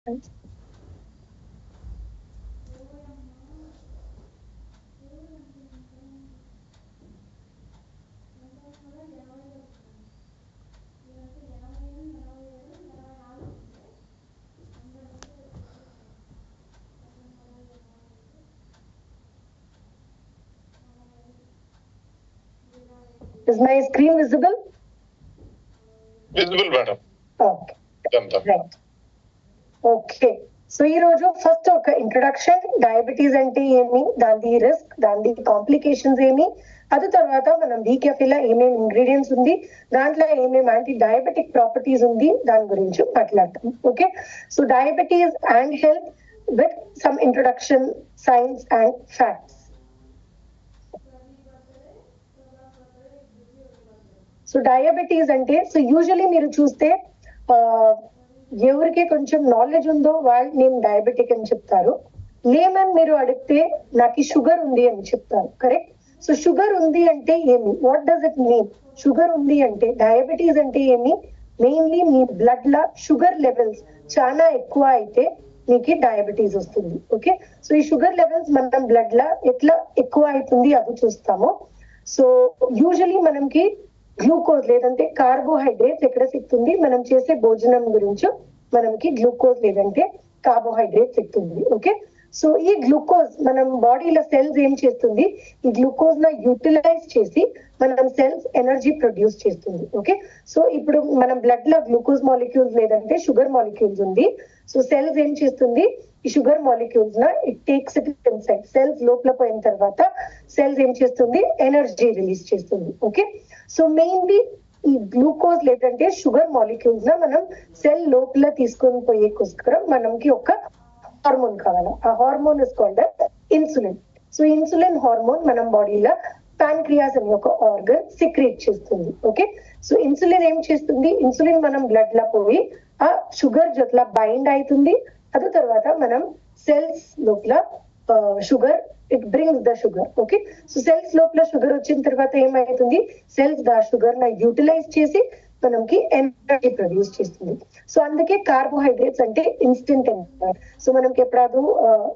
Is my screen visible? Visible, madam. Okay. Right. Okay. So ఈ రోజు first ఒక introduction, diabetes అంటే ఏమి, దాని రిస్క్, దాని కాంప్లికేషన్స్ ఏమి, అది తర్వాత మనం డీకేఫీలో ఏమేమి ఇంగ్రీడియంట్స్ ఉంది, దాంట్లో ఏమేమి యాంటీ డయాబెటిక్ ప్రాపర్టీస్ ఉంది, దాని గురించి మాట్లాడతాం. Okay, so diabetes and health with some introduction, science and facts. So diabetes అంటే, సో యూజువలీ మీరు చూస్తే ఎవరికి కొంచెం నాలెడ్జ్ ఉందో వాళ్ళు నేను డయాబెటిక్ అని చెప్తారు. లేమని మీరు అడిగితే నాకు షుగర్ ఉంది అని చెప్తారు. కరెక్ట్. సో షుగర్ ఉంది అంటే ఏమి, what does it mean? Sugar ఉంది అంటే, డయాబెటీస్ అంటే ఏమి, మెయిన్లీ మీ బ్లడ్ లా షుగర్ లెవెల్స్ చాలా ఎక్కువ అయితే మీకు డయాబెటీస్ వస్తుంది. ఓకే, సో ఈ షుగర్ లెవెల్స్ మనం బ్లడ్ లా ఎట్లా ఎక్కువ అవుతుంది అది చూస్తాము. సో యూజువలీ మనకి గ్లూకోజ్ లేదంటే కార్బోహైడ్రేట్స్ ఎక్కడ సిక్తుంది, మనం చేసే భోజనం గురించి మనకి గ్లూకోజ్ లేదంటే కార్బోహైడ్రేట్స్ సిక్తుంది. ఓకే, సో ఈ గ్లూకోజ్ మనం బాడీలో సెల్స్ ఏం చేస్తుంది, ఈ గ్లూకోజ్ న యూటిలైజ్ చేసి మనం సెల్స్ ఎనర్జీ ప్రొడ్యూస్ చేస్తుంది. ఓకే, సో ఇప్పుడు మనం బ్లడ్ లో గ్లూకోజ్ మాలిక్యూల్స్ లేదంటే షుగర్ మాలిక్యూల్స్ ఉంది. సో సెల్స్ ఏం చేస్తుంది, ఈ షుగర్ మాలిక్యూల్స్ న it takes it inside cells లోపల పోయిన తర్వాత సెల్స్ ఏం చేస్తుంది, ఎనర్జీ రిలీజ్ చేస్తుంది. ఓకే, సో మెయిన్లీ ఈ గ్లూకోజ్ లేదంటే షుగర్ మాలిక్యూల్స్ న మనం సెల్ లోపల తీసుకొని పోయేకోసం మనకి ఒక హార్మోన్ కావాలి. ఆ hormone is called insulin. So insulin hormone మనం బాడీలో ప్యాంక్రియాస్ అనే ఒక ఆర్గన్ సిక్రేట్ చేస్తుంది. ఓకే, సో ఇన్సులిన్ ఏం చేస్తుంది, ఇన్సులిన్ మనం బ్లడ్ లో పోయి ఆ షుగర్ జొట్ల బైండ్ అవుతుంది. అది తర్వాత మనం సెల్స్ లోపల sugar, it brings the sugar. Okay, so cells లోపల షుగర్ వచ్చిన తర్వాత ఏమైతుంది, సెల్స్ ద షుగర్ ని యూటిలైజ్ చేసి మనకి ఎనర్జీ ప్రొడ్యూస్ చేస్తుంది. సో అందుకే కార్బోహైడ్రేట్స్ అంటే ఇన్స్టెంట్ ఎనర్జీ. సో మనకి ఎప్పుడూ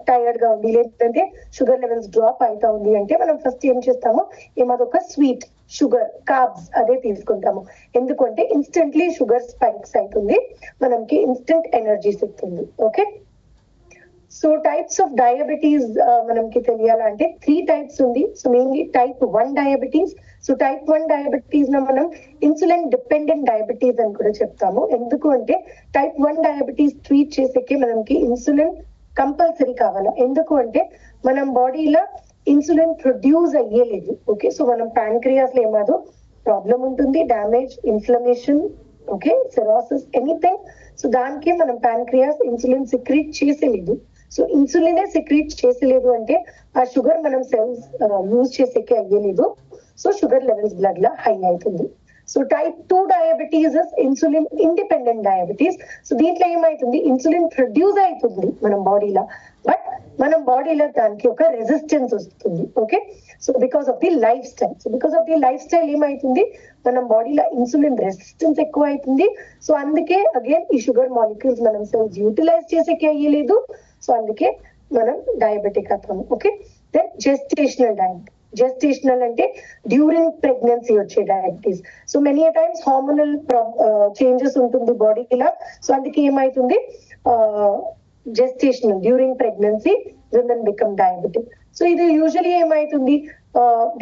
టైర్డ్ గా ఉంది లేదంటే షుగర్ లెవెల్స్ డ్రాప్ అవుతా ఉంది అంటే మనం ఫస్ట్ ఏం చేస్తాము, ఏమదొక స్వీట్ షుగర్ కార్బ్స్ అదే తీసుకుంటాము. ఎందుకంటే ఇన్స్టెంట్లీ షుగర్ స్పైక్స్ అవుతుంది, మనకి ఇన్స్టెంట్ ఎనర్జీ సిక్తుంది. Okay, so types of diabetes మనకి తెలియాలంటే 3 టైప్స్ ఉంది. So mainly type 1 diabetes. So type 1 diabetes న మనం ఇన్సులిన్ డిపెండెంట్ డయాబెటీస్ అని కూడా చెప్తాము. ఎందుకు అంటే టైప్ 1 డయాబెటీస్ ట్రీట్ చేసేకి మనకి ఇన్సులిన్ కంపల్సరీ కావాలి. ఎందుకు అంటే మనం బాడీలో ఇన్సులిన్ ప్రొడ్యూస్ అయ్యేలేదు. ఓకే, సో మనం ప్యాంక్రియాస్ లో ఏమాదో ప్రాబ్లం ఉంటుంది, damage, inflammation, okay, cirrhosis, anything. So దానికి మనం ప్యాంక్రియాస్ ఇన్సులిన్ సిక్రీట్ చేసేలేదు. సో ఇన్సులినే సిక్రీట్ చేసలేదు అంటే ఆ షుగర్ మనం సెల్స్ యూజ్ చేసేకే అయ్యలేదు. సో షుగర్ లెవెల్స్ బ్లడ్ లో హై అవుతుంది. So type 2 diabetes insulin independent diabetes. So దీంట్లో ఏమైతుంది, ఇన్సులిన్ ప్రొడ్యూస్ అవుతుంది మనం బాడీలో, బట్ మనం బాడీలో దానికి ఒక రెసిస్టెన్స్ వస్తుంది. Okay, so because of the life style. So because of the life style ఏమైతుంది, మనం బాడీలో ఇన్సులిన్ రెసిస్టెన్స్ ఎక్కువ అవుతుంది. సో అందుకే అగైన్ ఈ షుగర్ మాలిక్యూల్స్ మనం సెల్స్ యూటిలైజ్ చేసేకే అయ్యలేదు. సో అందుకే మనం డయాబెటిక్ అవుతాము. Okay, then gestational diabetes. Gestational అంటే డ్యూరింగ్ ప్రెగ్నెన్సీ వచ్చే diabetes. So many times hormonal changes ఉంటుంది బాడీలో. సో అందుకే ఏమైతుంది, gestational during pregnancy women become diabetic. So ఇది యూజువలీ ఏమైతుంది,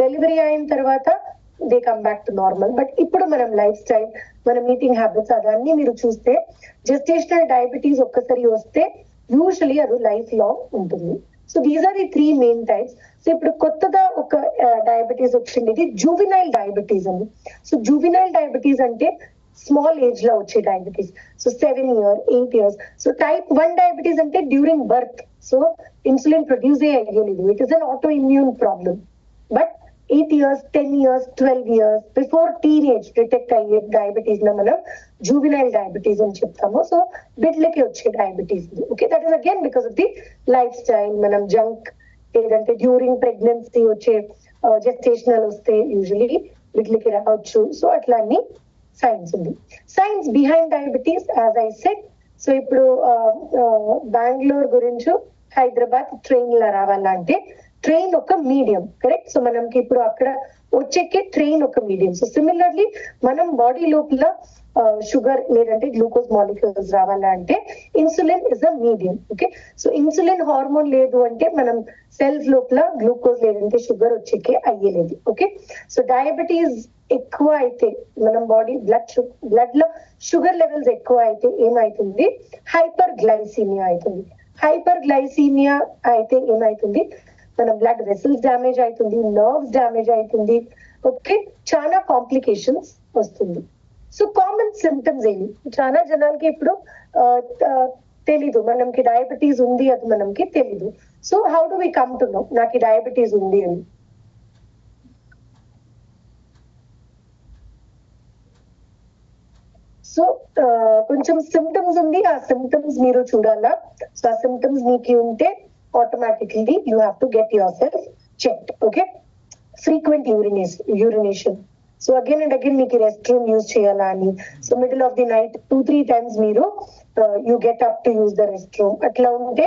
డెలివరీ అయిన తర్వాత they come back to normal. But ఇప్పుడు మనం లైఫ్ స్టైల్, మన ఈటింగ్ హ్యాబిట్స్ అదన్నీ మీరు చూస్తే జెస్టేషనల్ డయాబెటీస్ ఒక్కసారి వస్తే యూజువలీ అది లైఫ్ లాంగ్ ఉంటుంది. So these are the 3 main types. So ఇప్పుడు కొత్తగా ఒక డయాబెటీస్ వచ్చింది, ఇది జూవినైల్ డయాబెటీస్ అండి. సో జూవినైల్ డయాబెటీస్ అంటే స్మాల్ ఏజ్ లో వచ్చే diabetes. So 7 years, 8 years. So type 1 diabetes అంటే during birth. So insulin produce అయ్యలేదు, it is an autoimmune problem. But 8 years, 10 years, 12 years before teenage detect అయ్యే diabetes న మనం juvenile diabetes అని చెప్తాము. సో బిడ్లకి వచ్చే diabetes. Okay, that is again because of the life style. మనం junk లేదంటే during pregnancy వచ్చే జెస్టేషనల్ వస్తే యూజువలీ బిడ్లకి రావచ్చు. సో అట్లా అన్ని సైన్స్ ఉంది. Science behind diabetes, as I said, so ఇప్పుడు బెంగళూరు గురించి హైదరాబాద్ ట్రైన్ లో రావాలంటే ట్రైన్ ఒక మీడియం, కరెక్ట్. సో మనకి ఇప్పుడు అక్కడ వచ్చేకి ట్రైన్ ఒక మీడియం. సో సిమిలర్లీ మనం బాడీ లోపల షుగర్ లేదంటే గ్లూకోజ్ మాలిక్యూల్స్ రావాలంటే insulin is a medium. Okay, so insulin hormone లేదు అంటే మనం సెల్స్ లోపల గ్లూకోజ్ లేదంటే షుగర్ వచ్చేకి అయ్యలేదు. ఓకే, సో డయాబెటీస్ ఎక్కువ అయితే మనం బ్లడ్ లో షుగర్ లెవెల్స్ ఎక్కువ అయితే ఏమైతుంది, హైపర్ గ్లైసీమియా అవుతుంది. హైపర్ గ్లైసీమియా అయితే ఏమైతుంది, మన బ్లడ్ వెసల్స్ డ్యామేజ్ అవుతుంది, నర్వ్స్ డ్యామేజ్ అవుతుంది. ఓకే, చాలా కాంప్లికేషన్స్ వస్తుంది. సో కామన్ సిమ్టమ్స్ ఏమి చాలా జనాలకి ఇప్పుడు తెలీదు, మనకి డయాబెటీస్ ఉంది అది మనకి తెలీదు. So how do we come to know నాకు డయాబెటీస్ ఉంది అని? సో కొంచెం సిమ్టమ్స్ ఉంది, ఆ సిమ్టమ్స్ మీరు చూడాలా. సో ఆ సిమ్టమ్స్ మీకు ఉంటే automatically you have to get yourself checked. Okay, frequent urination. So again and again మీకు restroom use చేయాలా అని, so middle of the night 2-3 times మీరు you get up to use the restroom అట్లా ఉంటే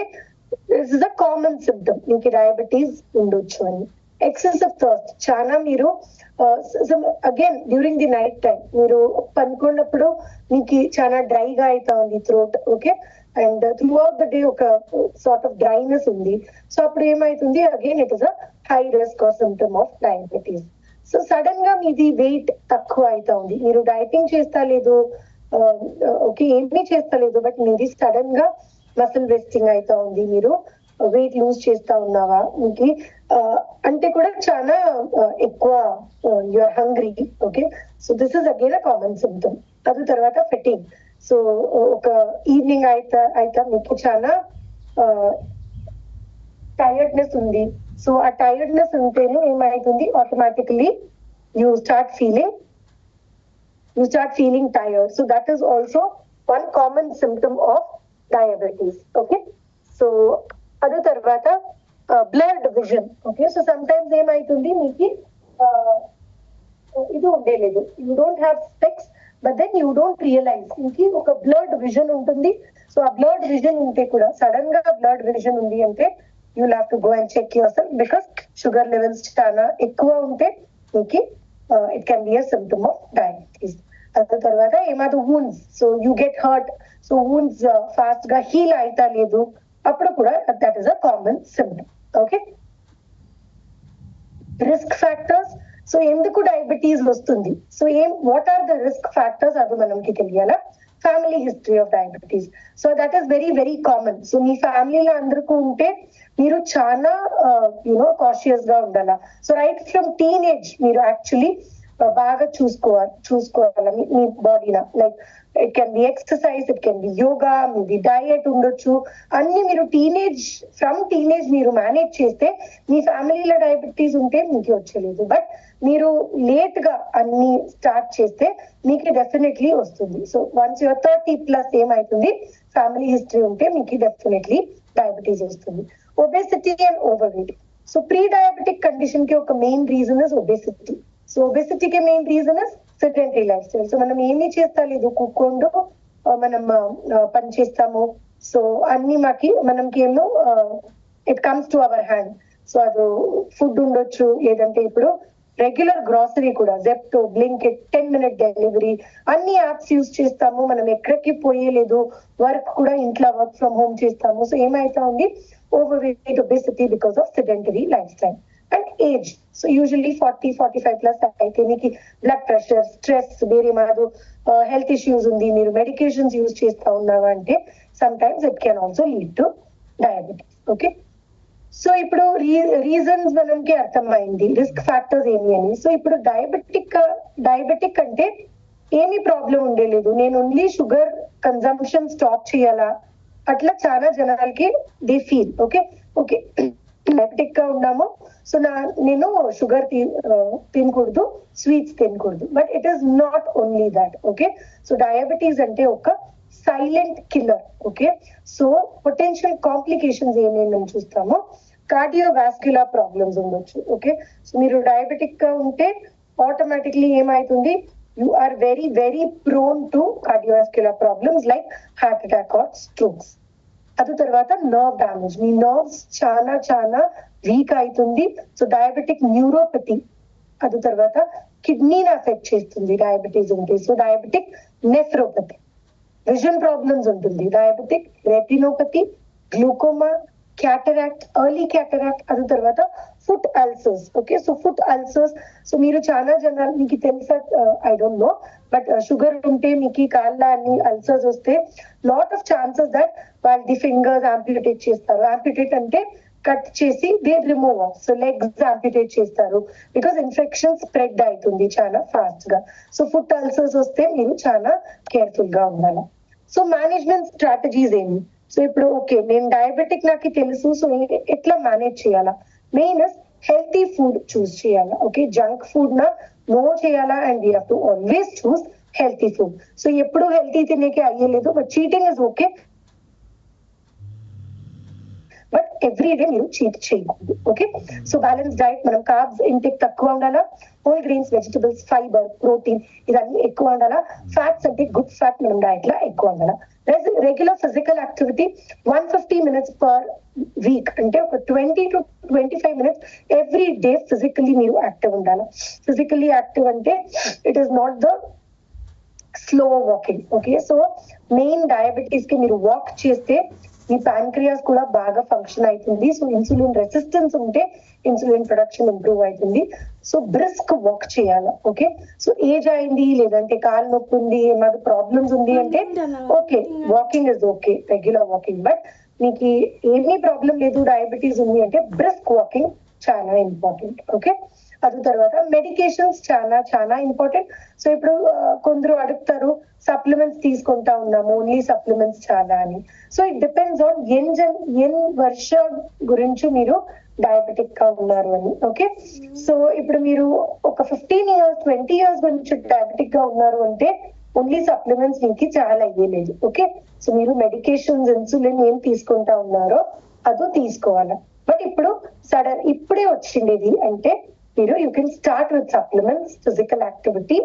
this is a common symptom మీకు diabetes ఉండొచ్చు అని. Excessive thirst, చాలా మీరు again during the night time మీరు పనుకున్నప్పుడు మీకు చాలా డ్రైగా అవుతా ఉంది throat. Okay, and throughout the day ఒక సార్ట్ ఆఫ్ డ్రైనెస్ ఉంది. సో అప్పుడు ఏమైతుంది, again it is a high risk or symptom of diabetes. So sudden గా మీది వెయిట్ తక్కువ అవుతా ఉంది, మీరు డైటింగ్ చేస్తా లేదు, ఓకే ఏమీ చేస్తా లేదు, బట్ మీది సడన్ గా మసిల్ వెస్టింగ్ అవుతా ఉంది, మీరు వెయిట్ లూజ్ చేస్తా ఉన్నావా మీకు అంటే కూడా చాలా ఎక్కువ you are hungry. Okay, so this is again a common symptom. అది తర్వాత ఫెటింగ్. సో ఒక ఈవినింగ్ అయితే మీకు చాలా టైర్డ్నెస్ ఉంది. సో ఆ టైర్డ్నెస్ ఉంటేనే ఏమైతుంది, automatically you start feeling tired. So that is also one common symptom of diabetes. Okay, so అదే తర్వాత blurred vision. Okay, so sometimes ఏమైతుంది మీకు ఇది ఉండేలేదు, you don't have specs but then you don't realise మీకు ఒక blurred vision ఉంటుంది. So ఆ బ్లర్డ్ విజన్ ఉంటే కూడా సడన్ గా బ్లర్డ్ విజన్ ఉంది అంటే you have to go and check yourself, because sugar levels చాలా ఎక్కువ ఉంటే మీకు it can be a symptom of diabetes. అదే తర్వాత ఏమాది wounds, so you get hurt, so wounds fast గా హీల్ అవుతా లేదు, అప్పుడు కూడా that is a common symptom. Okay, risk factors. So ఎందుకు డయాబెటీస్ వస్తుంది, so what are the risk factors అది మనకి తెలియాలా. Family history of diabetes, so that is very very common. So మీ ఫ్యామిలీలో అందరికీ ఉంటే మీరు చాలా కాషియస్ గా ఉండాలా. సో రైట్ ఫ్రమ్ టీనేజ్ మీరు యాక్చువల్లీ బాగా చూసుకోవాలి మీ బాడీలో. Like it can B exercise, it can B yoga, మీది డయట్ ఉండొచ్చు, అన్ని మీరు ఫ్రమ్ టీనేజ్ మీరు మేనేజ్ చేస్తే మీ ఫ్యామిలీలో డయాబెటీస్ ఉంటే మీకు వచ్చలేదు, బట్ మీరు లేట్ గా అన్ని స్టార్ట్ చేస్తే మీకు డెఫినెట్లీ వస్తుంది. సో వన్స్ యువర్ 30+ ఏమైతుంది, ఫ్యామిలీ హిస్టరీ ఉంటే మీకు డెఫినెట్లీ డయాబెటీస్ వస్తుంది. Obesity and overweight. So pre diabetic condition కి ఒక main reason is obesity. So ఒబేసిటీకి main reason is sedentary lifestyle. So మనం ఏమీ చేస్తా లేదు, కూర్చోండు మనం పని చేస్తాము. సో అన్ని మనకి ఏమో it comes to our hand. So అది ఫుడ్ ఉండొచ్చు, లేదంటే ఇప్పుడు రెగ్యులర్ గ్రాసరీ కూడా జెప్టో, బ్లింకిట్, 10-minute డెలివరీ అన్ని యాప్స్ యూజ్ చేస్తాము. మనం ఎక్కడికి పోయేలేదు, వర్క్ కూడా ఇంట్లో వర్క్ ఫ్రమ్ హోమ్ చేస్తాము. సో ఏమైతా ఉంది, over weight, obesity because of sedentary lifestyle and age. So usually 40-45+ అయితే మీకు బ్లడ్ ప్రెషర్, స్ట్రెస్, వేరే మాదు హెల్త్ ఇష్యూస్ ఉంది, మీరు మెడికేషన్స్ యూజ్ చేస్తా ఉన్నావా అంటే some times it can also lead to diabetes. Okay, so ఇప్పుడు రీజన్స్ మనకి అర్థమైంది, రిస్క్ ఫ్యాక్టర్స్ ఏమి అని. సో ఇప్పుడు డయాబెటిక్ అంటే ఏమి ప్రాబ్లం ఉండలేదు, నేను ఓన్లీ షుగర్ కన్సంప్షన్ స్టాప్ చేయాలా, అట్లా చాలా జనాలకి దే ఫీల్. ఓకే డయాబెటిక్ గా ఉన్నాము, సో నేను షుగర్ తినకూడదు, స్వీట్స్ తినకూడదు, but it is not only that. Okay, so diabetes అంటే ఒక silent killer. Okay, so potential complications ఏమేమి చూస్తామో, కార్డియోవాస్క్యులర్ ప్రాబ్లమ్స్ ఉండొచ్చు. ఓకే, సో మీరు డయాబెటిక్ గా ఉంటే ఆటోమేటిక్లీ ఏమైతుంది, you are very, very prone to cardiovascular problems like heart attack or strokes. అది తర్వాత నర్వ్ డ్యామేజ్, మీ నర్వ్స్ చాలా చాలా వీక్ అవుతుంది. So diabetic neuropathy. అది తర్వాత కిడ్నీని అఫెక్ట్ చేస్తుంది డయాబెటీస్ ఉంటే. So diabetic nephropathy. Vision problems ఉంటుంది, diabetic retinopathy, glaucoma, cataract, early cataract. అది తర్వాత foot ulcers. Okay, so foot ulcers. So మీరు చాలా జనాలు మీకు తెలుసా, I don't know, but sugar ఉంటే మీకు కాళ్ళ అన్ని అల్సర్స్ వస్తే లాట్ ఆఫ్ ఛాన్సెస్ దట్ వాళ్ళ ఫింగర్స్ ఆంప్లిటేట్ చేస్తారు. ఆంప్లిటేట్ అంటే కట్ చేసి they remove off. So legs amputate చేస్తారు బికాస్ ఇన్ఫెక్షన్ స్ప్రెడ్ అవుతుంది చాలా ఫాస్ట్ గా. సో ఫుట్ అల్సర్స్ వస్తే మీరు చాలా కేర్ఫుల్ గా ఉండాలి. సో మేనేజ్మెంట్ స్ట్రాటజీస్ ఏమి? సో ఇప్పుడు ఓకే, నేను డయాబెటిక్ నాకు తెలుసు, సో ఎట్లా మేనేజ్ చేయాలా? మెయిన్ హెల్తీ ఫుడ్ చూస్ చేయాలా. ఓకే, జంక్ ఫుడ్ నా నో చేయాలా, and we have to always choose healthy food. So ఎప్పుడు హెల్తీ తినేకి అయ్యలేదు, but cheating is okay, but every day మీరు చీట్ చేయకూడదు. ఓకే, సో బ్యాలెన్స్ డైట్, మనం కార్బ్స్ ఇంటేక్ తక్కువ ఉండాలా, whole grains, vegetables, fibre, protein ఇవన్నీ ఎక్కువ ఉండాలా. ఫ్యాట్స్ అంటే గుడ్ ఫ్యాట్ మనం డైట్ లో ఎక్కువ ఉండాలా. Regular physical activity 150 minutes per week, అంటే ఒక 20 to 25 minutes every day physically మీరు యాక్టివ్ ఉండాలి. ఫిజికల్లీ యాక్టివ్ అంటే it is not the slow walking. Okay, so main diabetes కి మీరు వాక్ చేస్తే మీ ప్యాంక్రియాస్ కూడా బాగా ఫంక్షన్ అవుతుంది. సో ఇన్సులిన్ రెసిస్టెన్స్ ఉంటే ఇన్సులిన్ ప్రొడక్షన్ ఇంప్రూవ్ అవుతుంది. సో బ్రిస్క్ వాక్ చేయాలి. ఓకే, సో ఏజ్ అయింది, లేదంటే కాలు నొప్పి ఉంది, ఏమైనా ప్రాబ్లమ్స్ ఉంది అంటే okay, walking is okay, regular walking. But మీకు ఏమీ ప్రాబ్లం లేదు, డయాబెటీస్ ఉంది అంటే బ్రిస్క్ వాకింగ్ చాలా ఇంపార్టెంట్. ఓకే, అది తర్వాత మెడికేషన్స్ చాలా చాలా ఇంపార్టెంట్. సో ఇప్పుడు కొందరు అడుగుతారు సప్లిమెంట్స్ తీసుకుంటా ఉన్నాము, ఓన్లీ సప్లిమెంట్స్ చాలా అని. సో ఇట్ డిపెండ్స్ ఆన్ ఎన్ వర్ష గురించి మీరు డయాబెటిక్ గా ఉన్నారు అని. ఓకే, సో ఇప్పుడు మీరు ఒక 15 years 20 years గురించి డయాబెటిక్ గా ఉన్నారు అంటే ఓన్లీ సప్లిమెంట్స్ మీకు చాలా అయ్యలేదు. ఓకే, సో మీరు మెడికేషన్స్, ఇన్సులిన్ ఏం తీసుకుంటా ఉన్నారో అది తీసుకోవాలి. బట్ ఇప్పుడు సడన్ ఇప్పుడే వచ్చిండేది అంటే మీరు you can start with supplements, physical activity,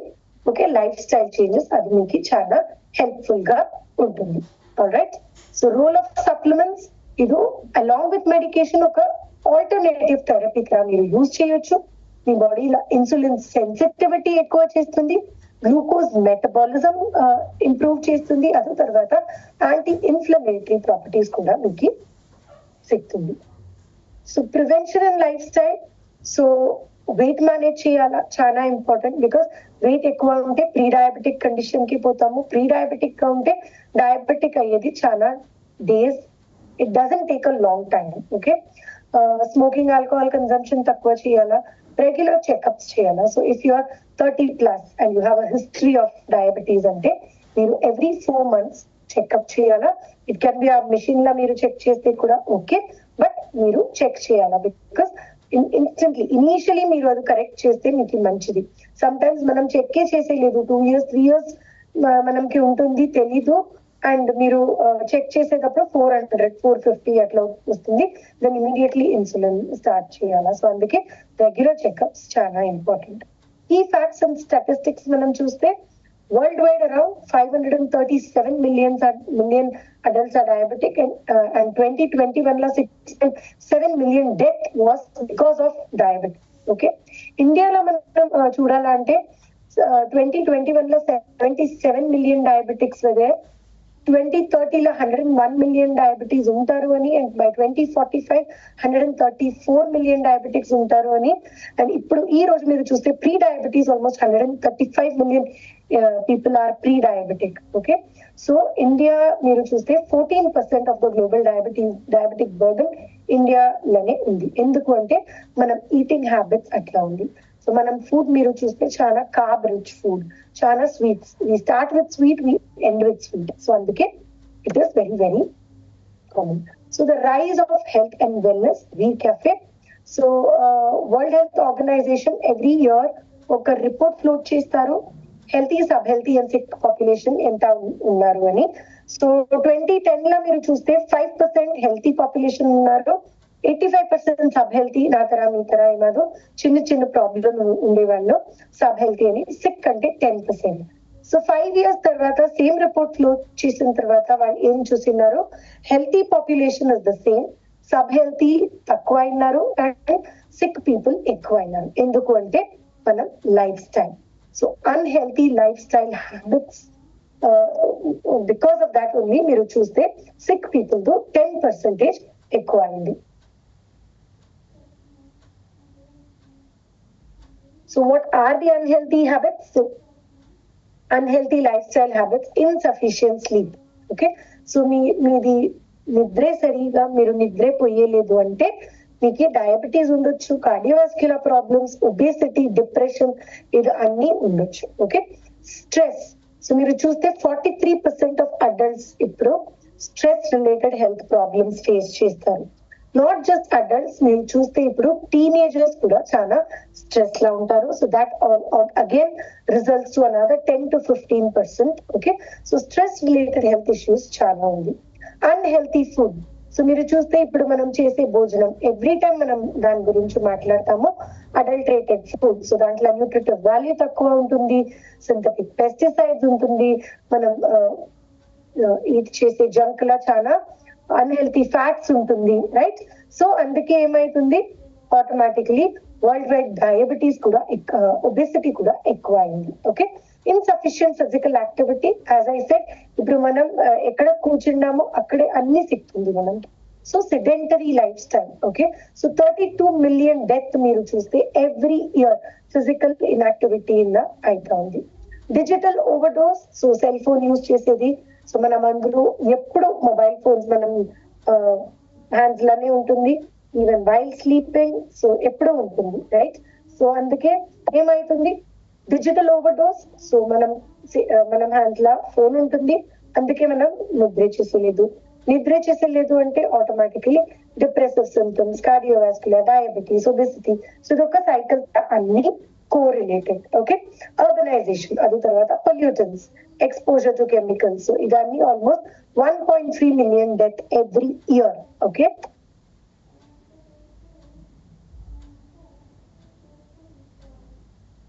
okay, lifestyle changes, అది మీకు చాలా హెల్ప్ఫుల్ గా ఉంటుంది. Alright, so role of supplements ఇది అలాంగ్ విత్ మెడికేషన్ ఒక ఆల్టర్నేటివ్ థెరపీగా మీరు యూజ్ చేయొచ్చు. మీ బాడీలో ఇన్సులిన్ సెన్సిటివిటీ ఎక్కువ చేస్తుంది, గ్లూకోజ్ మెటబాలిజం ఇంప్రూవ్ చేస్తుంది, అది తర్వాత యాంటీ ఇన్ఫ్లమేటరీ ప్రాపర్టీస్ కూడా మీకు సిక్తుంది. So prevention and lifestyle. So weight manage చేయాలా, చాలా ఇంపార్టెంట్. బికాస్ వెయిట్ ఎక్కువ ఉంటే ప్రీ డయాబెటిక్ కండిషన్ కి పోతాము. ప్రీ డయాబెటిక్ గా ఉంటే డయాబెటిక్ అయ్యేది చాలా days, it doesn't take a long time. Okay, smoking, alcohol consumption తక్కువ చేయాలా, రెగ్యులర్ చెకప్స్ చేయాలా. So if you are 30+ and you have a history of diabetes అంటే మీరు ఎవ్రీ 4 months చెకప్ చేయాలా. It can be a machine లా మీరు check చేస్తే కూడా ఓకే, బట్ మీరు చెక్ చేయాలా. బికాస్ ఇన్స్టెంట్లీ ఇనీషియలీ మీరు అది కరెక్ట్ చేస్తే మీకు మంచిది. సమ్ టైమ్స్ మనం చెక్కే చేసేయలేదు, 2 years 3 years మనకి ఉంటుంది తెలీదు, అండ్ మీరు చెక్ చేసేటప్పుడు 400 450 అట్లా వస్తుంది, దెన్ ఇమీడియట్లీ ఇన్సులిన్ స్టార్ట్ చేయాలా. సో అందుకే రెగ్యులర్ చెకప్స్ చాలా ఇంపార్టెంట్. ఈ ఫ్యాక్ట్స్ అండ్ స్టాటిస్టిక్స్ మనం చూస్తే world wide around 537 million adults are diabetic, and 2021 లో 6.7 million death was because of diabetes. Okay, ఇండియాలో మనం చూడాలంటే 2021 లో 77 million diabetics were, 2030 లో 101 million డయాబెటీస్ ఉంటారు అని, అండ్ బై 2045 134 million డయాబెటిక్స్ ఉంటారు అని. అండ్ ఇప్పుడు ఈ రోజు మీరు చూస్తే prediabetes almost 135 million people are prediabetic. Okay, so India మీరు చూస్తే 14% of the global diabetic burden ఇండియాలోనే ఉంది. ఎందుకు అంటే మనం ఈటింగ్ హ్యాబిట్స్ అట్లా ఉంది. సో మనం ఫుడ్ మీరు చూస్తే చాలా కార్బ్ రిచ్ ఫుడ్, చాలా sweets, we start with sweet, we end with sweet. So అందుకే it is very very common. So the rise of health and wellness, V Cafe. So World Health Organization every year ఒక report float చేస్తారు, healthy, sub healthy and sick population ఎంత ఉన్నారు అని. So 2010 లో మీరు చూస్తే 5% healthy population ఉన్నారు, 85% sub healthy, నా తర మీ తర ఏమాదో చిన్న చిన్న ప్రాబ్లం ఉండేవాళ్ళు సబ్ హెల్తీ అని. సిక్ అంటే 10%. సో 5 years తర్వాత సేమ్ రిపోర్ట్ లో చేసిన తర్వాత వాళ్ళు ఏం చూసినారు, healthy population is the same, sub healthy తక్కువ అయినారు అండ్ సిక్ పీపుల్ ఎక్కువ అయినారు. ఎందుకు అంటే మనం lifestyle. So unhealthy life style habits, because of that only మీరు చూస్తే సిక్ పీపుల్ తో 10% ఎక్కువ అయింది. So what are the unhealthy habits? So unhealthy lifestyle habits, insufficient sleep. Okay, so మీది నిద్రే సరిగా మీరు నిద్రే పోయలేదు అంటే మీకు డయాబెటీస్ ఉండొచ్చు, కార్డియోవాస్క్యులర్ ప్రాబ్లమ్స్, ఒబేసిటీ, డిప్రెషన్ ఇది అన్ని ఉండొచ్చు. Okay, stress. సో మీరు చూస్తే 43% ఆఫ్ అడల్ట్స్ ఇప్పుడు stress related health problems face చేస్తారు. నాట్ జస్ట్ అడల్ట్స్, మీరు చూస్తే ఇప్పుడు టీనేజర్స్ కూడా చాలా స్ట్రెస్ లో ఉంటారు. So that again results to another 10 to 15%. Okay, so stress related health issues చాలా ఉంది. Unhealthy food. సో మీరు చూస్తే ఇప్పుడు మనం చేసే భోజనం ఎవ్రీ టైం మనం దాని గురించి మాట్లాడతాము, అడల్టరేటెడ్ ఫుడ్. సో దాంట్లో న్యూట్రిటివ్ వాల్యూ తక్కువ ఉంటుంది, సింథటిక్ పెస్టిసైడ్స్ ఉంటుంది, మనం ఇది చేసే జంక్ లా చాలా అన్హెల్తీ ఫ్యాట్స్ ఉంటుంది, రైట్? సో అందుకే ఏమైతుంది, ఆటోమేటికలీ వరల్డ్ వైడ్ డయాబెటీస్ కూడా, ఒబెసిటీ కూడా ఎక్కువ అయింది. Okay, insufficient physical activity. As I said, ఇప్పుడు మనం ఎక్కడ కూర్చున్నామో అక్కడే అన్ని సిక్తుంది మనం. So sedentary life style. Okay, so 32 million death మీరు చూస్తే ఎవ్రీ ఇయర్ ఫిజికల్ ఇన్యాక్టివిటీ అవుతా ఉంది. Digital overdose. So cell phone use చేసేది, సో మనం అందులో ఎప్పుడు మొబైల్ ఫోన్స్ మనం హ్యాండ్స్ లోనే ఉంటుంది, ఈవెన్ వైల్ స్లీపింగ్, సో ఎప్పుడూ ఉంటుంది, రైట్? సో అందుకే ఏమైతుంది, డిజిటల్ ఓవర్డోస్. సో మనం హ్యాండ్స్ లో ఫోన్ ఉంటుంది, అందుకే మనం నిద్ర చేసేలేదు అంటే automatically depressive symptoms, cardiovascular, diabetes, obesity. So ఇదొక సైకిల్, అన్ని కోరిలేటెడ్. ఓకే, అర్బనైజేషన్, అది తర్వాత pollutants, exposure to chemicals. So idani almost 1.3 million death every year. Okay,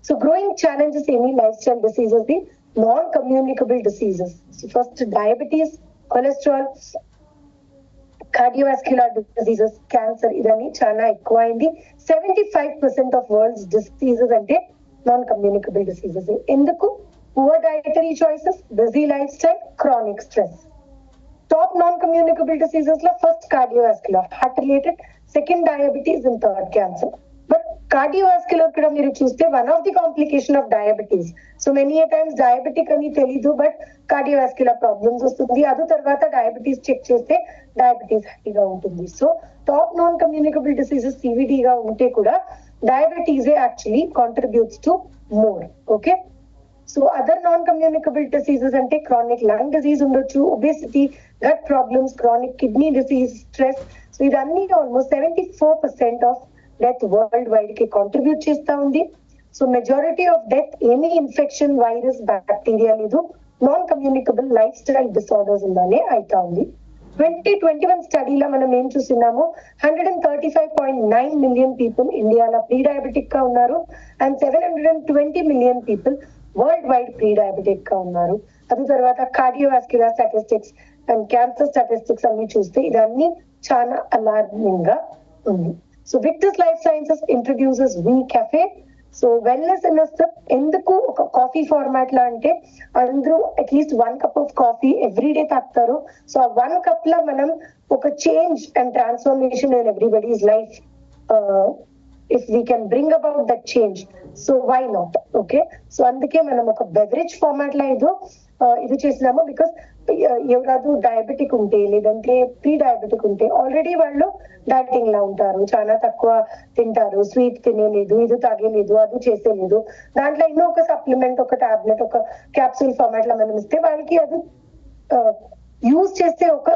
so growing challenges any lifestyle diseases, the non-communicable diseases. So first diabetes, cholesterol, cardiovascular diseases, cancer idani చాలా ఎక్కువ అయింది. 75% of world's diseases అంటే non-communicable diseases. ఎందుకు? Poor dietary choices, busy lifestyle, chronic stress. Top non-communicable diseases la first cardiovascular, heart related, second diabetes and third cancer. But cardiovascular kuda meeru chuste one of the complication of diabetes. So many a times diabetic ani telidu but cardiovascular problems vastundi, adu tarvata diabetes check cheste diabetes high ga untundi. So top non-communicable diseases CVD ga unte kuda diabetes actually contributes to more. Okay, so other non communicable diseases అంటే chronic lung disease ఉండొచ్చు, obesity, gut problems, chronic kidney disease, stress. So ఇదన్నీ almost 74% of death worldwide కి contribute చేస్తా ఉంది. So majority of death ఏమీ infection, virus, bacteria లేదు, non communicable lifestyle disorders ఉందనే అవుతా ఉంది. 2021 స్టడీలో మనం ఏం చూస్తున్నాము, 135.9 million పీపుల్ ఇండియాలో ప్రీ డయాబెటిక్ గా ఉన్నారు and 720 million people worldwide pre diabetic గా ఉన్నారు. అది తర్వాత cardiovascular statistics and cancer statistics అన్ని చూస్తే ఇదన్నీ చాలా అలార్మింగ్ గా ఉంది. So Victors life Sciences introduces V Cafe. So wellness in step. ఎందుకు ఒక కాఫీ ఫార్మాట్ లా అంటే అందరూ at least 1 cup of coffee every day తాగుతారు. సో ఆ 1 cup లో మనం ఒక change and transformation in everybody's life, if we can bring about that change, so why not? Okay, so అందుకే మనం ఒక బెవరేజ్ ఫార్మాట్ లో ఇది చేసినాము. బికాస్ ఎవరాదు డయాబెటిక్ ఉంటే లేదంటే ప్రీ డయాబెటిక్ ఉంటే ఆల్రెడీ వాళ్ళు డైటింగ్ లా ఉంటారు, చాలా తక్కువ తింటారు, స్వీట్ తినేలేదు, ఇది తాగేలేదు, అది చేసేలేదు, దాంట్లో ఎన్నో ఒక సప్లిమెంట్, ఒక టాబ్లెట్, ఒక క్యాప్సూల్ ఫార్మాట్ లో మనం ఇస్తే వాళ్ళకి అది యూజ్ చేస్తే ఒక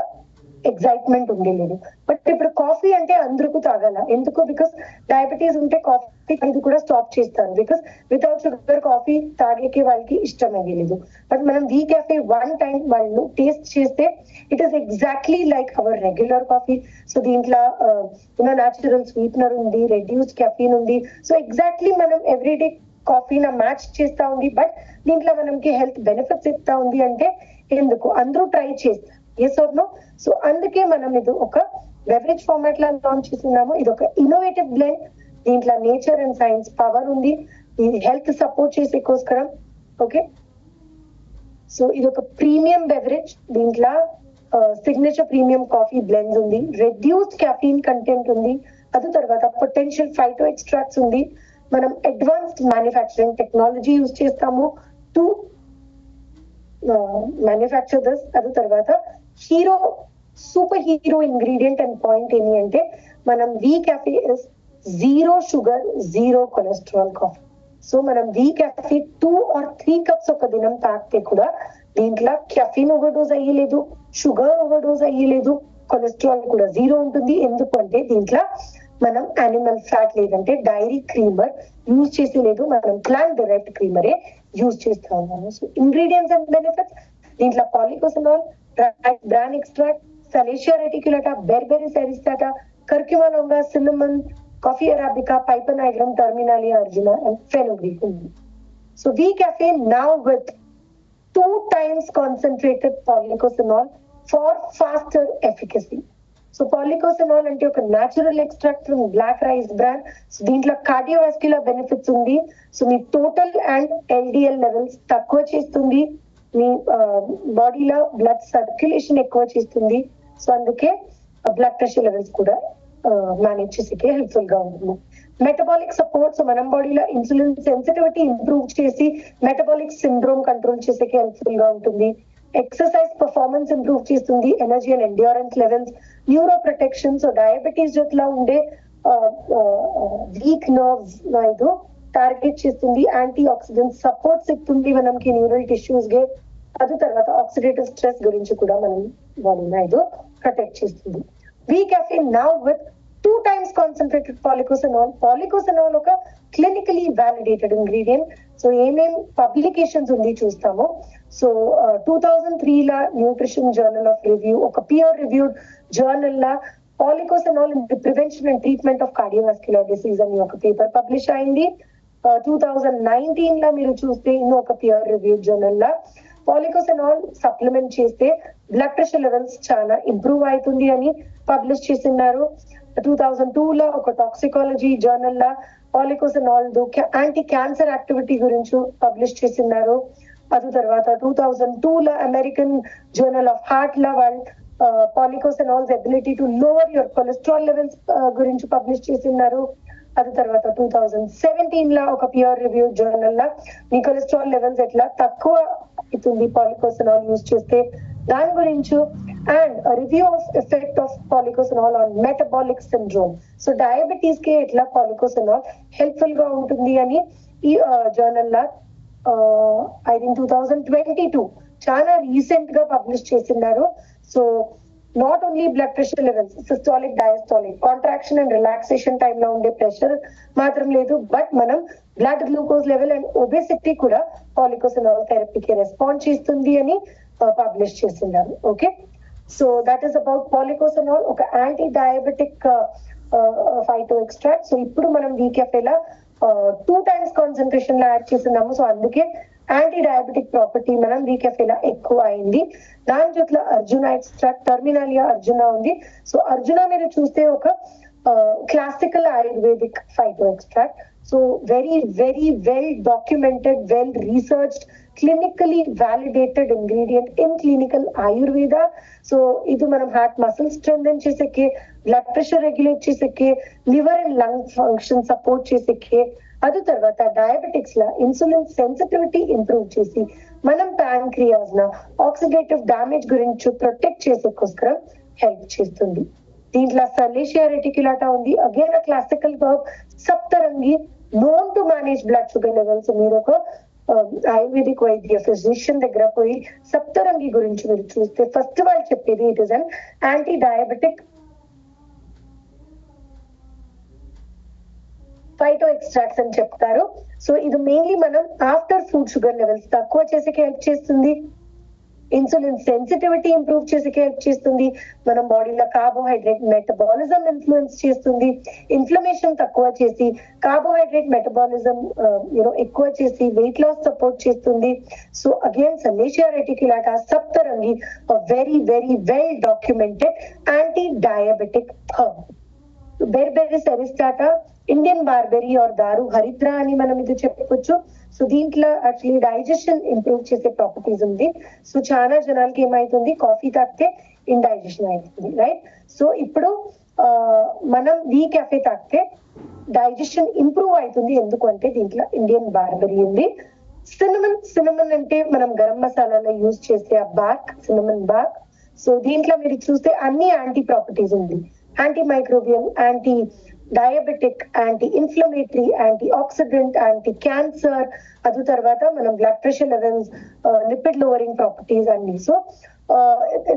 ఎగ్జైట్మెంట్ ఉండేలేదు. బట్ బట్ ఇప్పుడు కాఫీ అంటే అందరికీ తాగాల, ఎందుకు? బికాస్ డయాబెటీస్ ఉంటే కాఫీ ఇది కూడా స్టాప్ చేస్తారు, బికాస్ వితౌట్ షుగర్ కాఫీ తాగేకి వాళ్ళకి ఇష్టం లేదు. బట్ మనం వీ కెఫే వన్ టైం వాళ్ళు టేస్ట్ చేస్తే it is exactly like our regular coffee. So దీంట్లో న్యాచురల్ స్వీట్నర్ ఉంది, రెడ్యూస్డ్ కెఫీన్ ఉంది. సో ఎగ్జాక్ట్లీ మనం ఎవ్రీడే కాఫీని మ్యాచ్ చేస్తా ఉంది, బట్ దీంట్లో మనకి హెల్త్ బెనిఫిట్స్ ఇస్తా ఉంది. అంటే ఎందుకు అందరూ ట్రై చేస్తారు, ఎస్ ఆర్ నో? సో అందుకే మనం ఇది ఒక బెవరేజ్ ఫార్మాట్ లా లాంచ్ చేస్తున్నాము. ఇది ఒక ఇన్నోవేటివ్ బ్లెండ్, దీంట్లో నేచర్ అండ్ సైన్స్ పవర్ ఉంది, ఇది హెల్త్ సపోర్ట్ చేసేకోసరం. ఓకే, సో ఇది ఒక ప్రీమియం బెవరేజ్, దీంట్లో సిగ్నేచర్ ప్రీమియం కాఫీ బ్లెండ్స్ ఉంది, రెడ్యూస్డ్ కెఫీన్ కంటెంట్ ఉంది, అది తర్వాత పొటెన్షియల్ ఫైటో ఎక్స్ట్రాక్ట్స్ ఉంది. మనం అడ్వాన్స్డ్ మ్యానుఫ్యాక్చరింగ్ టెక్నాలజీ యూజ్ చేస్తాము టు మ్యానుఫ్యాక్చర్ దిస్. అది తర్వాత hero super hero ingredient and point ఏమి అంటే మనం we cafe is zero sugar zero cholesterol coffee. So మనం వీ కెఫే 2 or 3 cups ఒక దినం తాగితే కూడా దీంట్లో కెఫీన్ ఓవర్ డోస్ అయ్యలేదు, షుగర్ ఓవర్ డోస్ అయ్యలేదు, కొలెస్ట్రాల్ కూడా జీరో ఉంటుంది. ఎందుకు అంటే దీంట్లో మనం యానిమల్ ఫ్యాట్ లేదంటే డైరీ క్రీమర్ యూజ్ చేసి లేదు, మనం ప్లాంట్ డైరెక్ట్ క్రీమరే యూజ్ చేస్తా ఉన్నాము. సో ఇంగ్రీడియంట్స్ అండ్ బెనిఫిట్స్ దీంట్లో polycosanol, bran extract, Salacia reticulata, Berberis aristata, Curcuma longa, cinnamon, coffee arabica, Piper nigrum, Terminalia arjuna and fenugreek ఉంది. So V Cafe now with 2 times concentrated polycosanol for faster efficacy. So polycosanol అంటే ఒక natural extract from black rice bran. So దీంట్లో cardiovascular benefits ఉంది. So మీ total and LDL levels తక్కువ చేస్తుంది, మీ బాడీలో blood circulation ఎక్కువ చేస్తుంది. సో అందుకే బ్లడ్ ప్రెషర్ లెవెల్స్ కూడా మేనేజ్ చేసేకే హెల్ప్ఫుల్ గా ఉంటుంది. మెటబాలిక్ సపోర్ట్, సో మనం బాడీలో ఇన్సులిన్ సెన్సిటివిటీ ఇంప్రూవ్ చేసి మెటబాలిక్ సిండ్రోమ్ కంట్రోల్ చేసేకే హెల్ప్ఫుల్ గా ఉంటుంది. ఎక్సర్సైజ్ పర్ఫార్మెన్స్ ఇంప్రూవ్ చేస్తుంది, energy and endurance levels, neuroprotection. So diabetes జొట్లో ఉండే వీక్ నర్వ్స్ ఇది టార్గెట్ చేస్తుంది, యాంటీ ఆక్సిడెంట్ సపోర్ట్ సిక్తుంది మనకి న్యూరల్ టిష్యూస్ ಗೆ. అది తర్వాత ఆక్సిడేటివ్ స్ట్రెస్ గురించి కూడా మనం బాడీని ఇది ప్రొటెక్ట్ చేస్తుంది. V Cafe now with 2 times concentrated polycosanol. Polycosanol ఒక క్లినికలీ వ్యాలిడేటెడ్ ఇంగ్రీడియంట్. సో ఏమేం పబ్లికేషన్స్ ఉంది చూస్తాము. సో 2003 లా న్యూట్రిషన్ జర్నల్ ఆఫ్ రివ్యూ, ఒక పియర్ రివ్యూడ్ జర్నల్ లా polycosanol in the prevention and treatment of cardiovascular disease అని ఒక పేపర్ పబ్లిష్ అయింది. 2019 లా మీరు చూస్తే ఇంకొక పియర్ రివ్యూడ్ జర్నల్ లా పాలికోసనాల్ సప్లిమెంట్ చేస్తే బ్లడ్ ప్రెషర్ లెవెల్స్ చాలా ఇంప్రూవ్ అవుతుంది అని పబ్లిష్ చేసినారు. 2002 లో ఒక టాక్సికాలజీ జర్నల్ లా పాలికోసనాల్ యాంటీ క్యాన్సర్ యాక్టివిటీ గురించి పబ్లిష్ చేసినారు. అది తర్వాత 2002 లో అమెరికన్ జర్నల్ ఆఫ్ హార్ట్ లా వాళ్ళు polycosanol's ability to lower your cholesterol levels గురించి పబ్లిష్ చేసినారు. అది తర్వాత 2017 లా ఒక పియర్ రివ్యూ జర్నల్ లా మీ కొలెస్ట్రాల్ లెవెల్స్ ఎట్లా తక్కువ అవుతుంది పాలికోసనాల్ యూజ్ చేస్తే దాని గురించి, and review of effect of polycosanol on metabolic syndrome. So diabetes కి ఎట్లా పాలికోసనాల్ హెల్ప్ఫుల్ గా ఉంటుంది అని ఈ జర్నల్ లా ఐ థింక్ 2022 చాలా రీసెంట్ గా పబ్లిష్ చేసినారు. So not only blood pressure levels, systolic, diastolic, contraction and relaxation time లో ఉండే ప్రెషర్ మాత్రం లేదు, బట్ మనం blood glucose level and obesity కూడా పాలికోసనాల్ థెరపీకి రెస్పాండ్ చేస్తుంది అని పబ్లిష్ చేస్తున్నారు. Okay, so that is about polycosanol, ఒక anti diabetic phyto extract. So ఇప్పుడు మనం వీకెఫేలా 2 times కాన్సన్ట్రేషన్ లో యాడ్ చేస్తున్నాము. సో అందుకే యాంటీ డయాబెటిక్ ప్రాపర్టీ మనం వీకెఫేలా ఎక్కువ అయింది. దాని జొట్ల అర్జునా ఎక్స్ట్రాక్ట్, టర్మినాలియా అర్జునా ఉంది. సో అర్జునా మీరు చూస్తే ఒక classical Ayurvedic phyto extract. So very very well documented, well researched, clinically validated ingredient in clinical Ayurveda. So ఇది మనం హార్ట్ మసిల్ స్ట్రెంథెన్ చేసేకే, బ్లడ్ ప్రెషర్ రెగ్యులేట్ చేసేకే, liver and lung function support చేసేకే, అది తర్వాత డయాబెటిక్స్ లా ఇన్సులిన్ సెన్సిటివిటీ ఇంప్రూవ్ చేసి మనం ప్యాంక్రియాస్ నా ఆక్సిడేటివ్ డామేజ్ గురించి ప్రొటెక్ట్ చేసేకోస్కరం హెల్ప్ చేస్తుంది. దీంట్లో సలేషియా రెటిక్యులాటా ఉంది, again classical herb. Saptarangi known to manage blood sugar levels. మీరు ఒక ఆయుర్వేదిక్ వైద్య ఫిజిషియన్ దగ్గర పోయి సప్తరంగి గురించి మీరు చూస్తే ఫస్ట్ వాళ్ళు చెప్పేది it is an anti diabetic phyto extracts అని చెప్తారు. సో ఇది మెయిన్లీ మనం ఆఫ్టర్ ఫుడ్ షుగర్ లెవెల్స్ తక్కువ చేసేకి హెల్ప్ చేస్తుంది, ఇన్సులిన్ సెన్సిటివిటీ ఇంప్రూవ్ చేసేకి హెల్ప్ చేస్తుంది, మనం బాడీలో కార్బోహైడ్రేట్ మెటబాలిజం ఇన్ఫ్లుయెన్స్ చేస్తుంది, ఇన్ఫ్లమేషన్ తక్కువ చేసి కార్బోహైడ్రేట్ మెటబాలిజం ఎక్కువ చేసి వెయిట్ లాస్ సపోర్ట్ చేస్తుంది. So again Salacia reticulata Saptarangi very very well documented anti diabetic herb. Berberis aristata, Indian barberry or daru haridra అని మనం ఇది చెప్పొచ్చు. సో దీంట్లో యాక్చువల్లీ డైజెషన్ ఇంప్రూవ్ చేసే ప్రాపర్టీస్ ఉంది. సో చాలా జనాలకి ఏమైతుంది, కాఫీ తాగితే ఇండైజెషన్ అవుతుంది, రైట్? సో ఇప్పుడు మనం ఈ కాఫీ తాగితే డైజెషన్ ఇంప్రూవ్ అవుతుంది. ఎందుకంటే దీంట్లో ఇండియన్ బార్బెరీ ఉంది. సినమన్ అంటే మనం గరం మసాలాలో యూజ్ చేసే ఆ బార్క్, సినమన్ బార్క్. సో దీంట్లో మీరు చూస్తే అన్ని యాంటీ ప్రాపర్టీస్ ఉంది, anti microbial, anti diabetic, anti inflammatory, anti oxidant, anti cancer, అది తర్వాత మనం blood pressure levels, lipid lowering properties అన్ని. So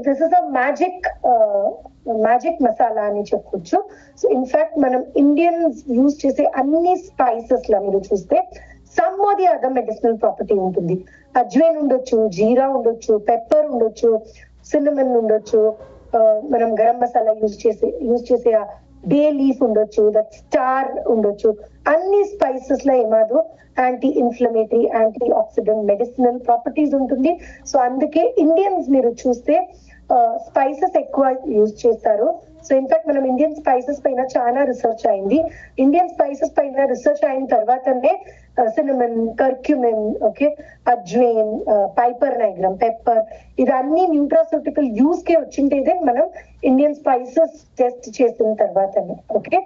this is a magic masala అని చెప్పొచ్చు. సో ఇన్ఫాక్ట్ మనం ఇండియన్స్ యూజ్ చేసే అన్ని స్పైసెస్ లా మీరు చూస్తే some of the other medicinal property ఉంటుంది. అజ్వైన్ ఉండొచ్చు, జీరా ఉండొచ్చు, పెప్పర్ ఉండొచ్చు, సిన్నమన్ ఉండొచ్చు, మనం గరం మసాలా యూజ్ చేసే బే లీఫ్ ఉండొచ్చు, దట్ స్టార్ ఉండొచ్చు. అన్ని స్పైసెస్ లో ఏమాదో anti inflammatory, anti oxidant, medicinal properties ఉంటుంది. సో అందుకే ఇండియన్స్ మీరు చూస్తే స్పైసెస్ ఎక్కువ యూజ్ చేస్తారు. సో ఇన్ఫాక్ట్ మనం ఇండియన్ స్పైసెస్ పైన చాలా రీసెర్చ్ అయింది. ఇండియన్ స్పైసెస్ పైన రీసెర్చ్ అయిన తర్వాతనే cinnamon, curcumin, okay, ajwain, piper nigrum, pepper, ఇదన్నీ న్యూట్రాసూటికల్ యూస్ కే వచ్చింటేదే మనం ఇండియన్ స్పైసెస్ టెస్ట్ చేసిన తర్వాతనే, ఓకే.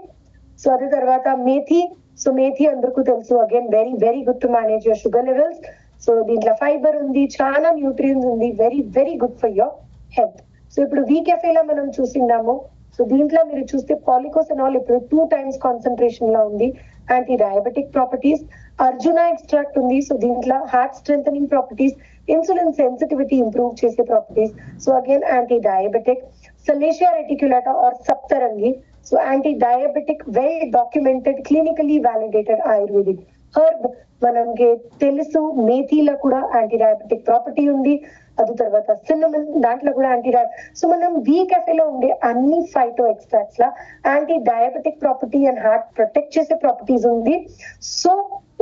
సో అది తర్వాత మేథీ. సో మేథీ అందరికీ తెలుసు, again very very good to manage your sugar levels. So దీంట్లో ఫైబర్ ఉంది, చాలా న్యూట్రియన్స్ ఉంది, very very good for your health. So ఇప్పుడు వీ కెఫేలో మనం చూసిందాము. సో దీంట్లో మీరు చూస్తే పాలికోసెనాల్ ఇప్పుడు 2 times కాన్సన్ట్రేషన్ లో ఉంది, anti diabetic properties. Arjuna extract ఉంది. సో దీంట్లో heart strengthening properties, insulin sensitivity improve చేసే properties. So again anti diabetic. Salacia reticulata or Saptarangi, so anti diabetic, well documented, clinically validated Ayurvedic herb. మనకి తెలుసు మేథీలో కూడా యాంటీ డయాబెటిక్ ప్రాపర్టీ ఉంది. అది తర్వాత సిన్నమన్, దాంట్లో కూడా యాంటీ సో మనం వీ కెఫేలో ఉండే అన్ని phyto extracts law anti diabetic property and heart protect చేసే ప్రాపర్టీస్ ఉంది. సో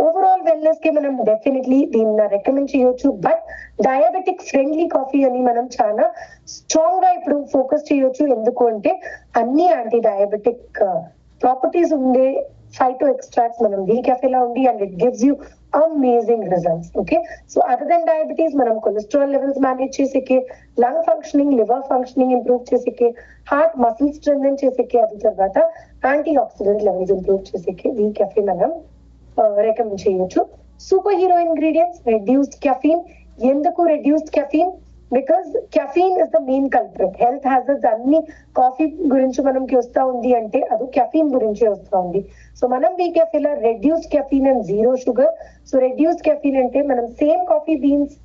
ఓవరాల్ వెల్నెస్ కి మనం డెఫినెట్లీ దీన్ని రికమెండ్ చేయొచ్చు. బట్ డయాబెటిక్ ఫ్రెండ్లీ కాఫీ అని మనం చాలా స్ట్రాంగ్ గా ఇప్పుడు ఫోకస్ చేయొచ్చు. ఎందుకు అంటే అన్ని యాంటీ డయాబెటిక్ ప్రాపర్టీస్ ఉండే ఫైటో ఎక్స్ట్రాక్ట్స్ మనం వీ కెఫేలో ఉంది, and it gives you amazing results, okay. So other then diabetes మనం కొలెస్ట్రాల్ లెవెల్స్ మేనేజ్ చేసేకి, lung functioning, liver functioning improve చేసేకి, హార్ట్ మసిల్ స్ట్రెంథెన్ చేసేకి, అది తర్వాత యాంటీ ఆక్సిడెంట్ లెవెల్స్ ఇంప్రూవ్ చేసేకి వీ కెఫే మనం రికమెండ్ చేయొచ్చు. Superhero ingredients reduced caffeine. ఎందుకు reduced caffeine? Because caffeine is the main culprit. Health hazards అన్ని కాఫీ గురించి మనకి వస్తా ఉంది అంటే అది కెఫీన్ గురించి వస్తా ఉంది. సో మనం వీ కెఫేలో reduced caffeine and zero sugar. So reduced caffeine అంటే మనం సేమ్ కాఫీ బీన్స్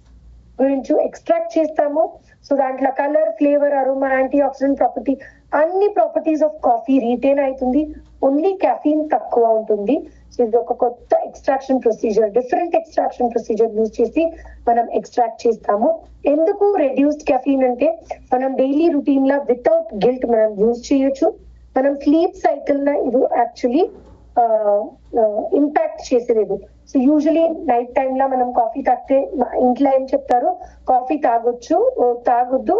గురించి ఎక్స్ట్రాక్ట్ చేస్తాము. సో దాంట్లో colour, flavour, aroma, antioxidant property, అన్ని ప్రాపర్టీస్ ఆఫ్ కాఫీ రీటైన్ అవుతుంది. ఓన్లీ కెఫీన్ తక్కువ ఉంటుంది. సో ఇది ఒక కొత్త extraction procedure, different extraction procedure use చేసి మనం ఎక్స్ట్రాక్ట్ చేస్తాము. ఎందుకు రెడ్యూస్డ్ కెఫీన్ అంటే మనం డైలీ రొటీన్ లా వితౌట్ గిల్ట్ మనం యూజ్ చేయొచ్చు. మనం స్లీప్ సైకిల్ న ఇది యాక్చువల్లీ ఇంపాక్ట్ చేసేది. సో యూజువలీ నైట్ టైమ్ లా మనం కాఫీ తాగితే ఇంట్లో ఏం చెప్తారు, కాఫీ తాగొద్దు,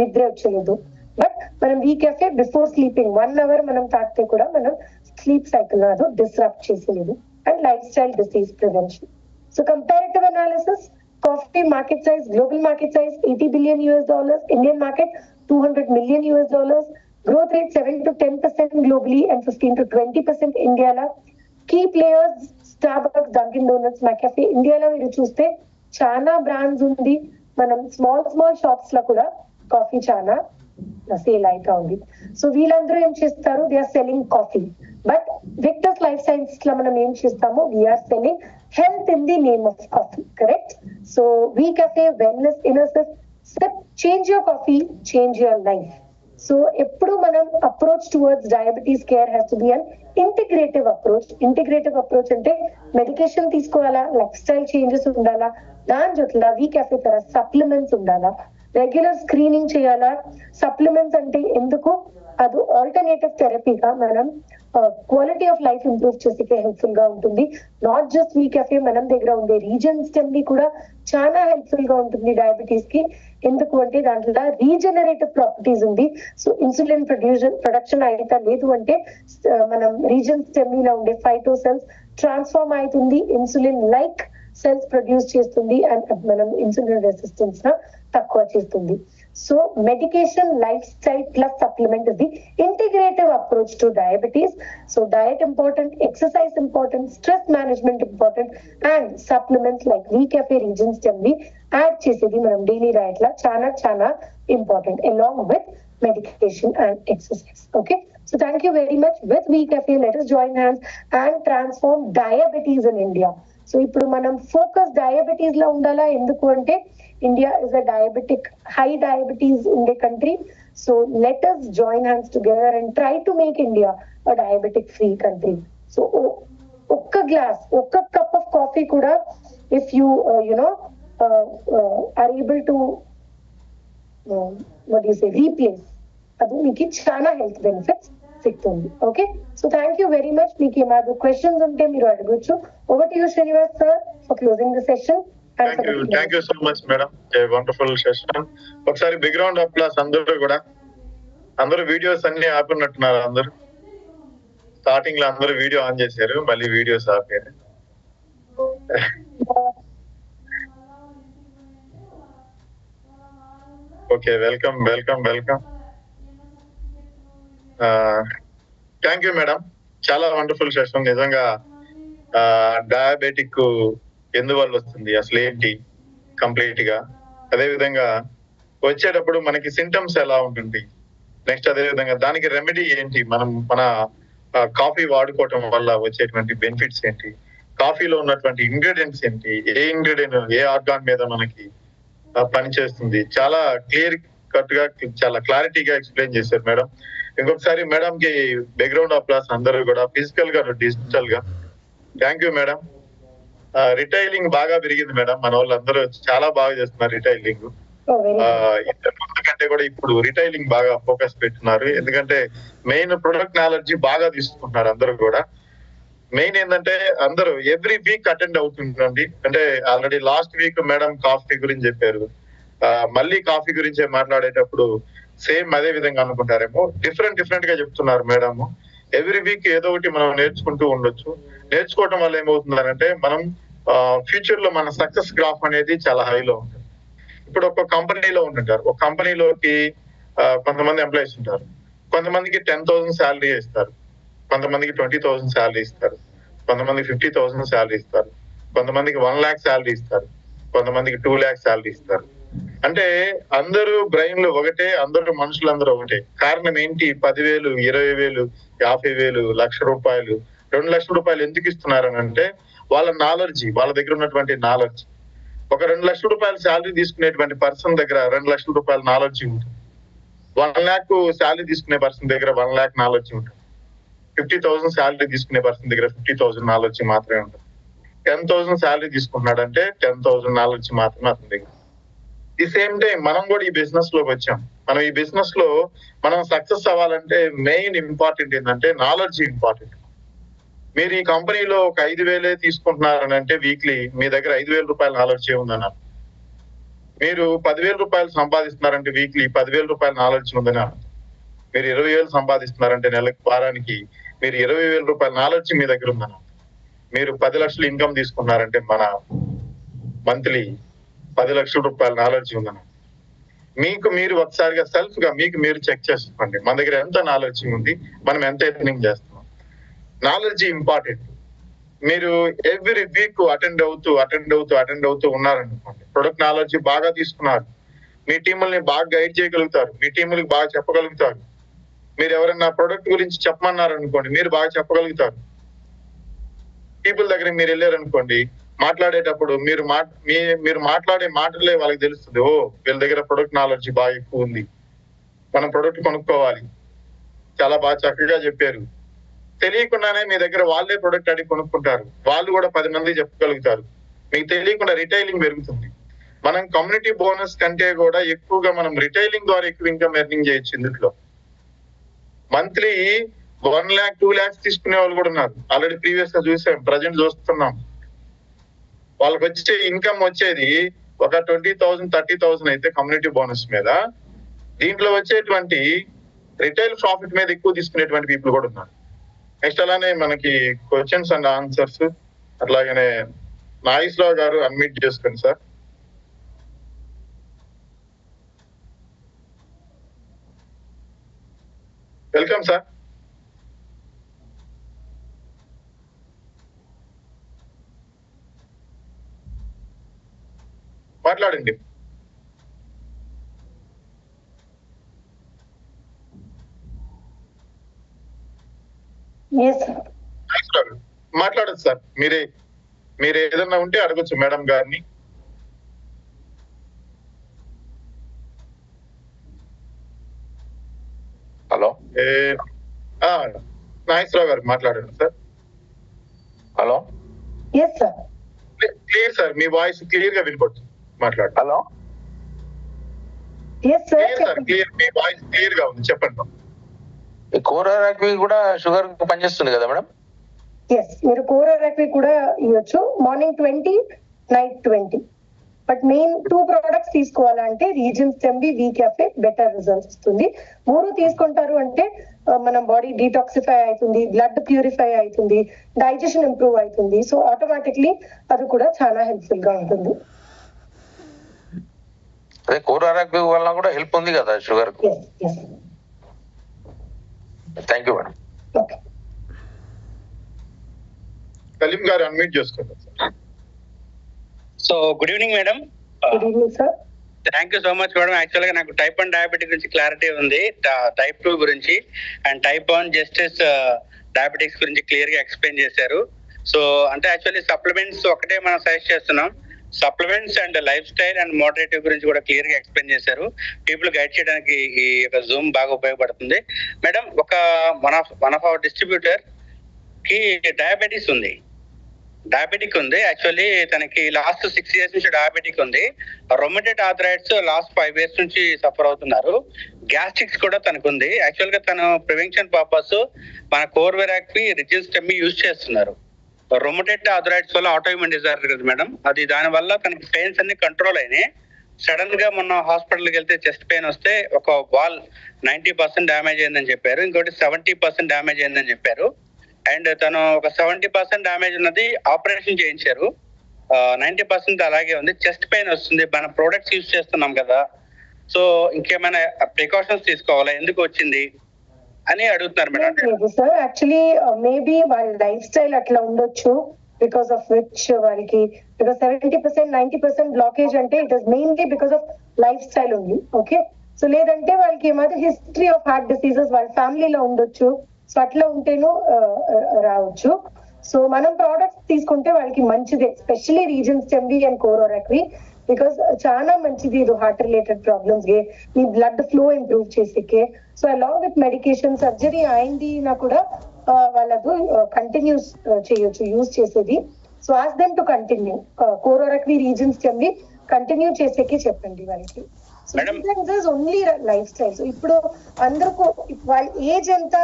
నిద్ర వచ్చలేదు. బట్ మనం we cafe before sleeping 1 hour మనం తాగితే కూడా మనం స్లీప్ సైకిల్ అది డిస్రప్ట్ చేసేది. And life style disease prevention. So comparative analysis, coffee market size, global market size $80 billion, Indian market $200 million, growth rate 7 to 10% globally and 15 to 20% ఇండియాలో. Key players Starbucks, Dunkin Donuts, McCafe. ఇండియాలో మీరు చూస్తే చాలా brands ఉంది. మనం small shops లో కూడా coffee చాలా సేల్ అవుతా ఉంది. సో వీళ్ళందరూ ఏం చేస్తారు, they are selling coffee. But Victor's life sciences లో మనం ఏం చేస్తాము, we are selling health in the name of coffee, correct? So V cafe wellness inner sip, change your coffee, change your life. So ఎప్పుడు మనం approach towards diabetes care has to be an integrative approach. Integrative approach అంటే medication తీసుకోవాలా, lifestyle changes ఉండాలా, దాని జొట్ల V cafe తర supplements ఉండాలా, regular screening చేయాలా. సప్లిమెంట్స్ అంటే ఎందుకు, అది ఆల్టర్నేటివ్ థెరపీగా మనం క్వాలిటీ ఆఫ్ లైఫ్ ఇంప్రూవ్ చేసేకే హెల్ప్ఫుల్ గా ఉంటుంది. నాట్ జస్ట్ వీ కెఫే, మనం దగ్గర ఉండే రీజన్ స్టెమ్ కూడా చాలా హెల్ప్ఫుల్ గా ఉంటుంది డయాబెటీస్ కి. ఎందుకు అంటే దాంట్లో రీజనరేటివ్ ప్రాపర్టీస్ ఉంది. సో ఇన్సులిన్ ప్రొడక్షన్ అయితే లేదు అంటే మనం రీజన్ స్టెమ్ లో ఉండే ఫైటో సెల్స్ ట్రాన్స్ఫార్మ్ అవుతుంది, ఇన్సులిన్ లైక్ సెల్స్ ప్రొడ్యూస్ చేస్తుంది అండ్ మనం ఇన్సులిన్ రెసిస్టెన్స్ తక్కువ చేస్తుంది. So medication, life style plus supplement is the integrative approach to diabetes. So diet important, exercise important, stress management important and supplements like we cafe reason stem add చేసేది మనం daily diet లా చాలా చాలా important along with medication and exercise. Okay, so thank you very much. With We Cafe, let us join hands and transform diabetes in India. So ఇప్పుడు మనం focus diabetes లో ఉండాలా, ఎందుకు అంటే India is a diabetic, high diabetes ఉండే country. So let us join hands together and try to make India a diabetic free country. So ఒక్క glass, ఒక్క cup of coffee కూడా if you are able to replace, అది మీకు చాలా health benefits సిగ్తుంది. Okay, so thank you very much. మీకు ఏమైనా questions ఉంటే మీరు అడగొచ్చు. Over to you Srinivas sir for closing the session. Thank you so much madam, wonderful session. ఒకసారి బ్యాక్గ్రౌండ్ అప్లాస్ అందరూ వీడియోస్ అన్ని ఆపున్నట్టున్నారు. అందరూ స్టార్టింగ్ లో అందరూ వీడియో ఆన్ చేశారు, మళ్ళీ వీడియోస్ ఆపారు. Okay, welcome. Thank you madam, చాలా వండర్ఫుల్ సెషన్. నిజంగా డయాబెటిక్ ఎందువల్ల వస్తుంది, అసలు ఏంటి కంప్లీట్ గా, అదే విధంగా వచ్చేటప్పుడు మనకి సింటమ్స్ ఎలా ఉంటుంది, నెక్స్ట్ అదే విధంగా దానికి రెమెడీ ఏంటి, మన కాఫీ వాడుకోవటం వల్ల వచ్చేటువంటి బెనిఫిట్స్ ఏంటి, కాఫీలో ఉన్నటువంటి ఇంగ్రీడియంట్స్ ఏంటి, ఏ ఇంగ్రీడియంట్ ఏ ఆర్గాన్ మీద మనకి పనిచేస్తుంది, చాలా క్లియర్ కట్ గా చాలా క్లారిటీగా ఎక్స్ప్లెయిన్ చేశారు మేడం. ఇంకొకసారి మేడం కి బ్యాక్గ్రౌండ్ అప్లాస్ అందరూ కూడా, ఫిజికల్ గా డిజిటల్ గా. Thank you madam. రిటైలింగ్ బాగా పెరిగింది మేడం, మన వాళ్ళందరూ చాలా బాగా చేస్తున్నారు రిటైలింగ్. ఇంతకు ముందు కంటే కూడా ఇప్పుడు రిటైలింగ్ బాగా ఫోకస్ పెట్టున్నారు, ఎందుకంటే మెయిన్ ప్రొడక్ట్ నాలెడ్జి బాగా తీసుకుంటున్నారు అందరూ కూడా. మెయిన్ ఏంటంటే అందరూ ఎవ్రీ వీక్ అటెండ్ అవుతుందండి. అంటే already last week madam coffee గురించి చెప్పారు, మళ్ళీ కాఫీ గురించే మాట్లాడేటప్పుడు సేమ్ అదే విధంగా అనుకుంటారేమో, డిఫరెంట్ గా చెప్తున్నారు మేడం. ఎవ్రీ వీక్ ఏదో ఒకటి మనం నేర్చుకుంటూ ఉండొచ్చు. నేర్చుకోవటం వల్ల ఏమవుతుందంటే మనం ఫ్యూచర్ లో మన సక్సెస్ గ్రాఫ్ అనేది చాలా హైలో ఉంటుంది. ఇప్పుడు ఒక కంపెనీలో ఉంటుంటారు, ఒక కంపెనీలోకి కొంతమంది ఎంప్లాయీస్ ఉంటారు, కొంతమందికి 10,000 శాలరీ ఇస్తారు, కొంతమందికి 20,000 శాలరీ ఇస్తారు, కొంతమందికి 50,000 శాలరీ ఇస్తారు, కొంతమందికి 1 lakh శాలరీ ఇస్తారు, కొంతమందికి 2 lakh శాలరీ ఇస్తారు. అంటే అందరూ బ్రెయిన్లు ఒకటే, అందరూ మనుషులందరూ ఒకటే. కారణం ఏంటి, 10,000, 20,000, 50,000, 1,00,000 రూపాయలు, 2 లక్షల రూపాయలు ఎందుకు ఇస్తున్నారని అంటే వాళ్ళ నాలెడ్జ్, వాళ్ళ దగ్గర ఉన్నటువంటి నాలెడ్జ్. ఒక 2 లక్షల రూపాయలు శాలరీ తీసుకునేటువంటి పర్సన్ దగ్గర 2 లక్షల రూపాయల నాలెడ్జ్ ఉంటుంది. 1 lakh శాలరీ తీసుకునే పర్సన్ దగ్గర 1 lakh నాలెడ్జ్ ఉంటుంది. 50,000 శాలరీ తీసుకునే పర్సన్ దగ్గర 50,000 నాలెడ్జ్ మాత్రమే ఉంటుంది. 10,000 శాలరీ తీసుకుంటున్నాడంటే 10,000 నాలెడ్జ్ మాత్రమే అతని దగ్గర. ది సేమ్ టైం మనం కూడా ఈ బిజినెస్ లోకి వచ్చాం. మనం ఈ బిజినెస్ లో మనం సక్సెస్ అవ్వాలంటే మెయిన్ ఇంపార్టెంట్ ఏంటంటే నాలెడ్జ్ ఇంపార్టెంట్. మీరు ఈ కంపెనీలో ఒక 5,000 తీసుకుంటున్నారని అంటే వీక్లీ మీ దగ్గర 5,000 రూపాయల నాలెడ్జ్ ఏముందన్నారు. మీరు 10,000 రూపాయలు సంపాదిస్తున్నారంటే వీక్లీ 10,000 రూపాయల నాలెడ్జ్ ఉందని అన్నారు. మీరు 20,000 సంపాదిస్తున్నారంటే నెలకు, వారానికి మీరు 20,000 రూపాయల నాలెడ్జ్ మీ దగ్గర ఉందన్నారు. మీరు 10 లక్షలు ఇన్కమ్ తీసుకున్నారంటే మన మంత్లీ 10 లక్షల రూపాయల నాలెడ్జ్ ఉందన్నారు. మీకు మీరు ఒకసారిగా సెల్ఫ్ గా మీకు మీరు చెక్ చేసుకోండి, మన దగ్గర ఎంత నాలెడ్జ్ ఉంది, మనం ఎంత ఎర్నింగ్ చేస్తున్నాం. Knowledge important. మీరు ఎవ్రీ వీక్ అటెండ్ అవుతూ ఉన్నారనుకోండి, ప్రొడక్ట్ నాలెడ్జ్ బాగా తీసుకున్నారు, మీ టీముల్ని బాగా గైడ్ చేయగలుగుతారు, మీ టీములకి బాగా చెప్పగలుగుతారు. మీరు ఎవరైనా ప్రొడక్ట్ గురించి చెప్పమన్నారనుకోండి, మీరు బాగా చెప్పగలుగుతారు. పీపుల్ దగ్గర మీరు వెళ్ళారనుకోండి, మాట్లాడేటప్పుడు మీరు మాట్లాడే మాటలే వాళ్ళకి తెలుస్తుంది, ఓ వీళ్ళ దగ్గర ప్రొడక్ట్ నాలెడ్జ్ బాగా ఎక్కువ ఉంది, మనం ప్రొడక్ట్ కొనుక్కోవాలి. చాలా బాగా చక్కగా చెప్పారు. తెలియకుండానే మీ దగ్గర వాళ్ళే ప్రొడక్ట్ అడిగి కొనుక్కుంటారు. వాళ్ళు కూడా 10 మంది చెప్పగలుగుతారు. మీకు తెలియకుండా రిటైలింగ్ పెరుగుతుంది. మనం కమ్యూనిటీ బోనస్ కంటే కూడా ఎక్కువగా మనం రిటైలింగ్ ద్వారా ఎక్కువ ఇన్కమ్ ఎర్నింగ్ చేయొచ్చు. ఇందులో మంత్లీ 1 lakh 2 lakhs తీసుకునే వాళ్ళు కూడా ఉన్నారు. ఆల్రెడీ ప్రీవియస్ గా చూసాం, ప్రజెంట్ చూస్తున్నాం. వాళ్ళకి వచ్చే ఇన్కమ్ వచ్చేది ఒక 20,000 30,000 అయితే కమ్యూనిటీ బోనస్ మీద, దీంట్లో వచ్చేటువంటి రిటైల్ ప్రాఫిట్ మీద ఎక్కువ తీసుకునేటువంటి పీపుల్ కూడా ఉన్నారు. నెక్స్ట్ అలానే మనకి క్వశ్చన్స్ అండ్ ఆన్సర్స్, అట్లాగనే నాగేశ్వరరావు గారు అన్మ్యూట్ చేసుకోండి సార్. Welcome sir. మాట్లాడండి. మాట్లాడదు సార్. మీరే ఏదన్నా ఉంటే అడగచ్చు మేడం గారిని. హలో, నాగేశ్వరరావు గారు మాట్లాడండి సార్. హలో, క్లియర్ సార్, మీ వాయిస్ క్లియర్ గా వినపడుతుంది. మాట్లాడండి. హలో, సార్ క్లియర్, మీ వాయిస్ క్లియర్ గా ఉంది, చెప్పండి. కోరారాక్వి కూడా షుగర్ పనిచేస్తుంది కదా మేడం? మీరు కోరారాక్వి కూడా ఇవ్వచ్చు. Morning 20, night 20. But main 2 products తీసుకోవాలంటే reasons MB we cafe better results వస్తుంది. 3 తీసుకుంటారు అంటే మన బాడీ డీటాక్సిఫై అవుతుంది, బ్లడ్ ప్యూరిఫై అవుతుంది, డైజెషన్ ఇంప్రూవ్ అవుతుంది. సో ఆటోమేటిక్లీ అది కూడా చాలా హెల్ప్ఫుల్ గా ఉంటుంది. అదే కోరారాక్వి వల్ల కూడా హెల్ప్ ఉంది కదా షుగర్ కు. Thank you madam. Okay, Salim గారు అన్మ్యూట్ చేసుకోండి. So good evening madam. Good evening sir. Thank you so much madam. Actual గా నాకు టైప్ 1 డయాబెటిక్ గురించి క్లారిటీ ఉంది, టైప్ 2 గురించి అండ్ టైప్ 1 జస్టిస్ డయాబెటిక్స్ గురించి క్లియర్ గా ఎక్స్ప్లెయిన్ చేశారు. సో అంటే యాక్చువల్లీ సప్లిమెంట్స్ ఒకటే మనం సజెస్ట్ చేస్తున్నాం. Supplements and lifestyle and moderative గురించి కూడా క్లియర్ గా ఎక్స్ప్లెయిన్ చేశారు. పీపుల్ గైడ్ చేయడానికి ఈ యొక్క జూమ్ బాగా ఉపయోగపడుతుంది. Madam, one of our distributor కి డయాబెటిక్ ఉంది. యాక్చువల్లీ తనకి లాస్ట్ 6 years నుంచి డయాబెటిక్ ఉంది. రొమటైడ్ ఆర్థరైటిస్ లాస్ట్ 5 years నుంచి సఫర్ అవుతున్నారు. గ్యాస్ట్రిక్స్ కూడా తనకు ఉంది. యాక్చువల్ గా తను ప్రివెన్షన్ పర్పస్ మన కోర్వెరాక్వి రిజిస్టెమ్మి యూజ్ చేస్తున్నారు. రొమటైడ్ ఆర్థరైటిస్ వల్ల ఆటోఇమ్యూన్ డిజార్డర్ కదా మేడం, అది దాని వల్ల తనకి పెయిన్స్ అన్ని కంట్రోల్ అయినాయి. సడన్ గా మొన్న హాస్పిటల్కి వెళ్తే చెస్ట్ పెయిన్ వస్తే ఒక వాల్ 90% డ్యామేజ్ అయిందని చెప్పారు, ఇంకోటి 70% డ్యామేజ్ అయిందని చెప్పారు. అండ్ తను ఒక 70% డ్యామేజ్ ఉన్నది ఆపరేషన్ చేయించారు, 90% అలాగే ఉంది. చెస్ట్ పెయిన్ వస్తుంది, మన ప్రోడక్ట్స్ యూజ్ చేస్తున్నాం కదా, సో ఇంకేమైనా ప్రికాషన్స్ తీసుకోవాలా, ఎందుకు వచ్చింది అని అడుగుతున్నారు మేడం. సార్ యాక్చువల్లీ మేబీ వాళ్ళ లైఫ్ స్టైల్ అట్లా ఉండొచ్చు, బికాస్ ఆఫ్ విచ్ వాళ్ళకి 70% 90% బ్లాకేజ్ అంటే it is mainly because of life style ఉంది. ఓకే, సో లేదంటే వాళ్ళకి ఏమైనా హిస్టరీ ఆఫ్ హార్ట్ డిసీజెస్ వాళ్ళ ఫ్యామిలీలో ఉండొచ్చు, సో అట్లా ఉంటేనూ రావచ్చు. సో మనం ప్రోడక్ట్స్ తీసుకుంటే వాళ్ళకి మంచిదే, ఎస్పెషలీ రీజన్స్ ఎంబీ అండ్ కోరారాక్వి, బికాస్ చాలా మంచిది ఇది హార్ట్ రిలేటెడ్ ప్రాబ్లమ్స్ కి, మీ బ్లడ్ ఫ్లో ఇంప్రూవ్ చేసేకే. So along with medication surgery అయింది నా కూడా వాళ్ళకు కంటిన్యూస్ చేయొచ్చు యూజ్ చేసేది. So ask them to continue కోరారాక్వి రీజన్స్ ఎంబీ కంటిన్యూ చేసేకే చెప్పండి వాళ్ళకి. Only lifestyle. ఇప్పుడు అందరికీ వాళ్ళ ఏజ్ ఎంత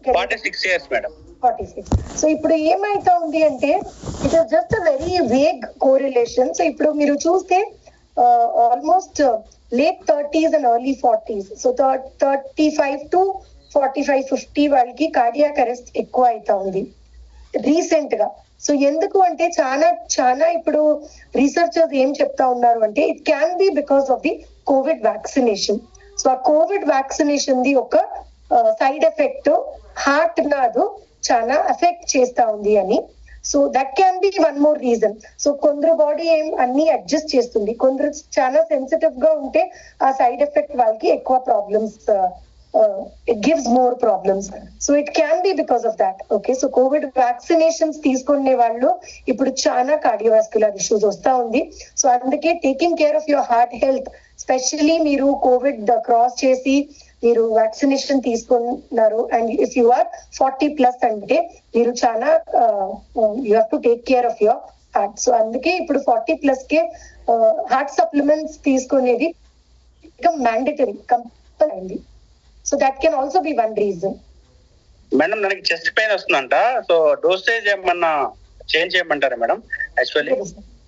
46 years మేడం. 46. సో ఇప్పుడు ఏమైతా ఉంది అంటే it is just a very vague correlation. So ఇప్పుడు మీరు చూస్తే almost late 30s and early 40s, so 35 to 45, 50 వాళ్ళకి కార్డియాక్ అరెస్ట్ ఎక్కువ అవుతా ఉంది రీసెంట్ గా. సో ఎందుకు అంటే చాలా ఇప్పుడు రీసెర్చర్స్ ఏం చెప్తా ఉన్నారు అంటే it can be because of the Covid vaccination. So ఆ కోవిడ్ వ్యాక్సినేషన్ ది ఒక సైడ్ ఎఫెక్ట్ హార్ట్ నాదు చాలా ఎఫెక్ట్ చేస్తా ఉంది అని. So that can be one more reason. So కొందరు బాడీ ఏం అన్ని అడ్జస్ట్ చేస్తుంది, కొందరు చాలా సెన్సిటివ్ గా ఉంటే ఆ సైడ్ ఎఫెక్ట్ వాళ్ళకి ఎక్కువ problems, it gives more problems. So it can be because of that. Okay, so COVID vaccinations తీసుకునే వాళ్ళు ఇప్పుడు చాలా కార్డియోవాస్కులర్ ఇష్యూస్ వస్తా ఉంది. సో అందుకే taking care of your heart health specially మీరు కోవిడ్ క్రాస్ చేసి మీరు వ్యాక్సినేషన్ తీసుకున్నారు అండ్ ఇఫ్ యు ఆర్ 40+ అంటే మీరు చాలా you have to take care of your heart. So అందుకే ఇప్పుడు 40+ కే హార్ట్ సప్లిమెంట్స్ తీసుకునేది మ్యాండేటరీ కంపల్సరీ అయింది. So that can also be one reason. Madam నాకు చెస్ట్ పెయిన్ వస్తుందంట, సో డోసేజ్ ఏమన్నా చేంజ్ చేయమంటారా madam? Actually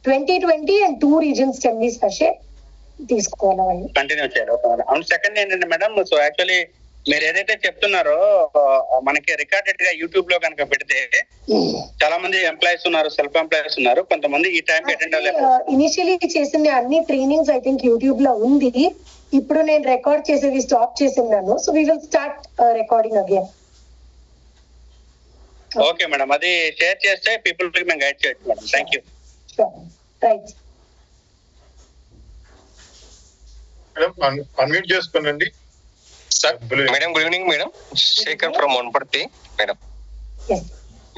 2020 and 2 regions can be sachet తీసుకోవాలి, continue చేయాలి. అవును. సెకండ్ ఏంటంటే మేడం, సో యాక్చువల్లీ మీరు ఏదైతే చెప్తున్నారో మనకి రికార్డెడ్ గా యూట్యూబ్ లో కనుక పెడితే చాలా మంది ఎంప్లాయీస్ ఉన్నారు, సెల్ఫ్ ఎంప్లాయీస్ ఉన్నారు, కొంతమంది ఈ టైం అటెండ్ అవ్వలేదు. ఇనిషియలీ చేసిన అన్ని ట్రైనింగ్స్ ఐ థింక్ యూట్యూబ్ లో ఉంది. ఇప్పుడు నేను రికార్డ్ చేసేది స్టాప్ చేసినాను. So we will start recording again. Okay madam, అది షేర్ చేస్తే పీపుల్ కి మేము గైడ్ చేయొచ్చు madam. Thank you. Right madam unmute చేసుకోనండి. Sir madam, good evening madam. Shekhar from Wanaparthy madam.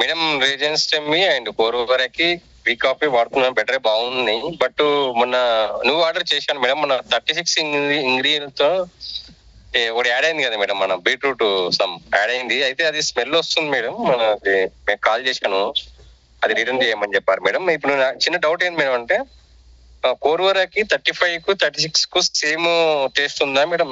Madam రేజెన్స్ టెమ్మి అండ్ కోరోవరకి వీ కాఫీ వాడుతున్నాను, బెటర్ బాగుంది. బట్ మొన్న నువ్వు ఆర్డర్ చేశాను మేడం, మన 36 ఇంగ్రీడియంట్స్ తో ఒకటి యాడ్ అయింది కదా మేడం, మన బీట్రూట్ సమ్ యాడ్ అయింది. అయితే అది స్మెల్ వస్తుంది మేడం. మనకి మేము కాల్ చేశాను, అది రిటర్న్ చేయమని చెప్పారు మేడం. ఇప్పుడు చిన్న డౌట్ ఏంది మేడం అంటే, కోర్వరాకి 35 కు 36 కు సేమ్ టేస్ట్ ఉందా మేడం?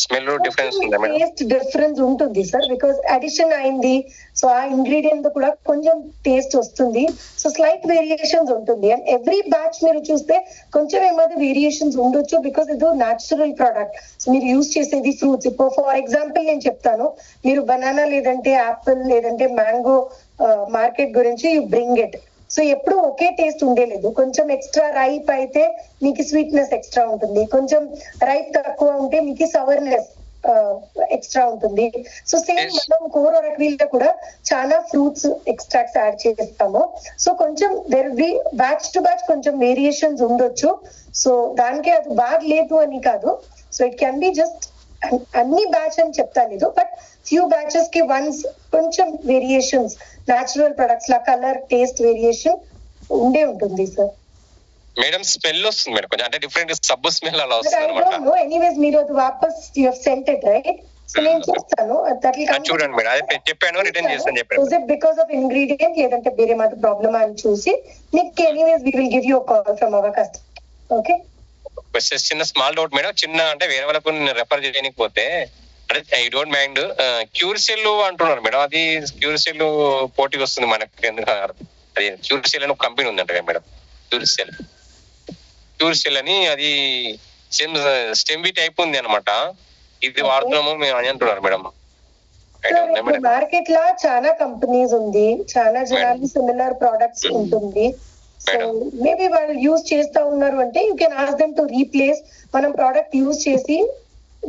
స్మెల్ డిఫరెన్స్ ఉందా మేడం? టేస్ట్ డిఫరెన్స్ ఉంటుంది సార్, బికాస్ అడిషన్ అయింది. సో ఆ ఇంగ్రీడియంట్ కూడా కొంచెం టేస్ట్ వస్తుంది. సో స్లైట్ వేరియేషన్స్ ఉంటుంది. అండ్ ఎవ్రీ బ్యాచ్ మీరు చూస్తే కొంచెం ఏమైనా వేరియేషన్స్ ఉండొచ్చు, బికాస్ ఇది న్యాచురల్ ప్రోడక్ట్. సో మీరు యూజ్ చేసేది ఫ్రూట్స్. ఇప్పుడు ఫర్ ఎగ్జాంపుల్ నేను చెప్తాను, మీరు బనానా లేదంటే యాపిల్ లేదంటే మ్యాంగో మార్కెట్ గురించి యూ బ్రింగ్ ఇట్. సో ఎప్పుడు ఒకే టేస్ట్ ఉండేలేదు. కొంచెం ఎక్స్ట్రా రైప్ అయితే మీకు స్వీట్నెస్ ఎక్స్ట్రా ఉంటుంది, కొంచెం రైప్ తక్కువ ఉంటే మీకు సవర్నెస్ ఎక్స్ట్రా ఉంటుంది. సో సేమ్ మనం కోరోరక్వీల్ కూడా చాలా ఫ్రూట్స్ ఎక్స్ట్రాక్ట్స్ యాడ్ చేస్తాము. సో కొంచెం there be batch to batch కొంచెం వేరియేషన్స్ ఉండొచ్చు. సో దానికి అది బాగా లేదు అని కాదు. So it can be just అన్ని బ్యాచ్ అని చెప్తా లేదు, బట్ ఫ్యూ బ్యాచెస్ కి వన్స్ కొంచెం వేరియేషన్స్ న్యాచురల్ ప్రొడక్ట్స్ లా కలర్ టేస్ట్ వేరియేషన్ ఉండే ఉంటుంది సార్. మేడం స్మెల్ వస్తుంది మేడం కొంచెం, అంటే డిఫరెంట్ సబ్బు స్మెల్ అలా వస్తుంది అన్నమాట. ఎనీవేస్ మీరు అది వాపస్ you have sent it right. So నేను చూస్తాను చూడండి మేడం, అదే చెప్పాను, రిటర్న్ చేస్తాను చెప్పాను. Is it because of ingredient లేదంటే వేరే మాత్రం ప్రాబ్లమ్ అని చూసి నీకు anyways we will give you a call from our customer. Okay. చిన్న స్మాల్ డౌట్ మేడం, చిన్న అంటే వేరే వాళ్ళకు రెఫర్ చేయకపోతే అంటే ఐ డోంట్ మైండ్, క్యూర్సెల్ అంటున్నారు మేడం. అది క్యూర్సెల్ పోటీకి వస్తుంది మనకి, ఎందుకు అది క్యూర్సెల్ అని ఒక కంపెనీ ఉందంట మేడం, క్యూర్సెల్ అని. అది స్టెమ్వి టైప్ ఉంది అనమాట. ఇది వాడుతున్నాము మేము అని అంటున్నారు మేడం. మార్కెట్ లా చాలా కంపెనీస్ ఉంది, చాలా జనాలు సిమిలర్ ప్రొడక్ట్స్ ఉంటుంది. సో మేబీ వాళ్ళు యూజ్ చేస్తా ఉన్నారు అంటే you can ask them to replace. మనం ప్రోడక్ట్ యూజ్ చేసి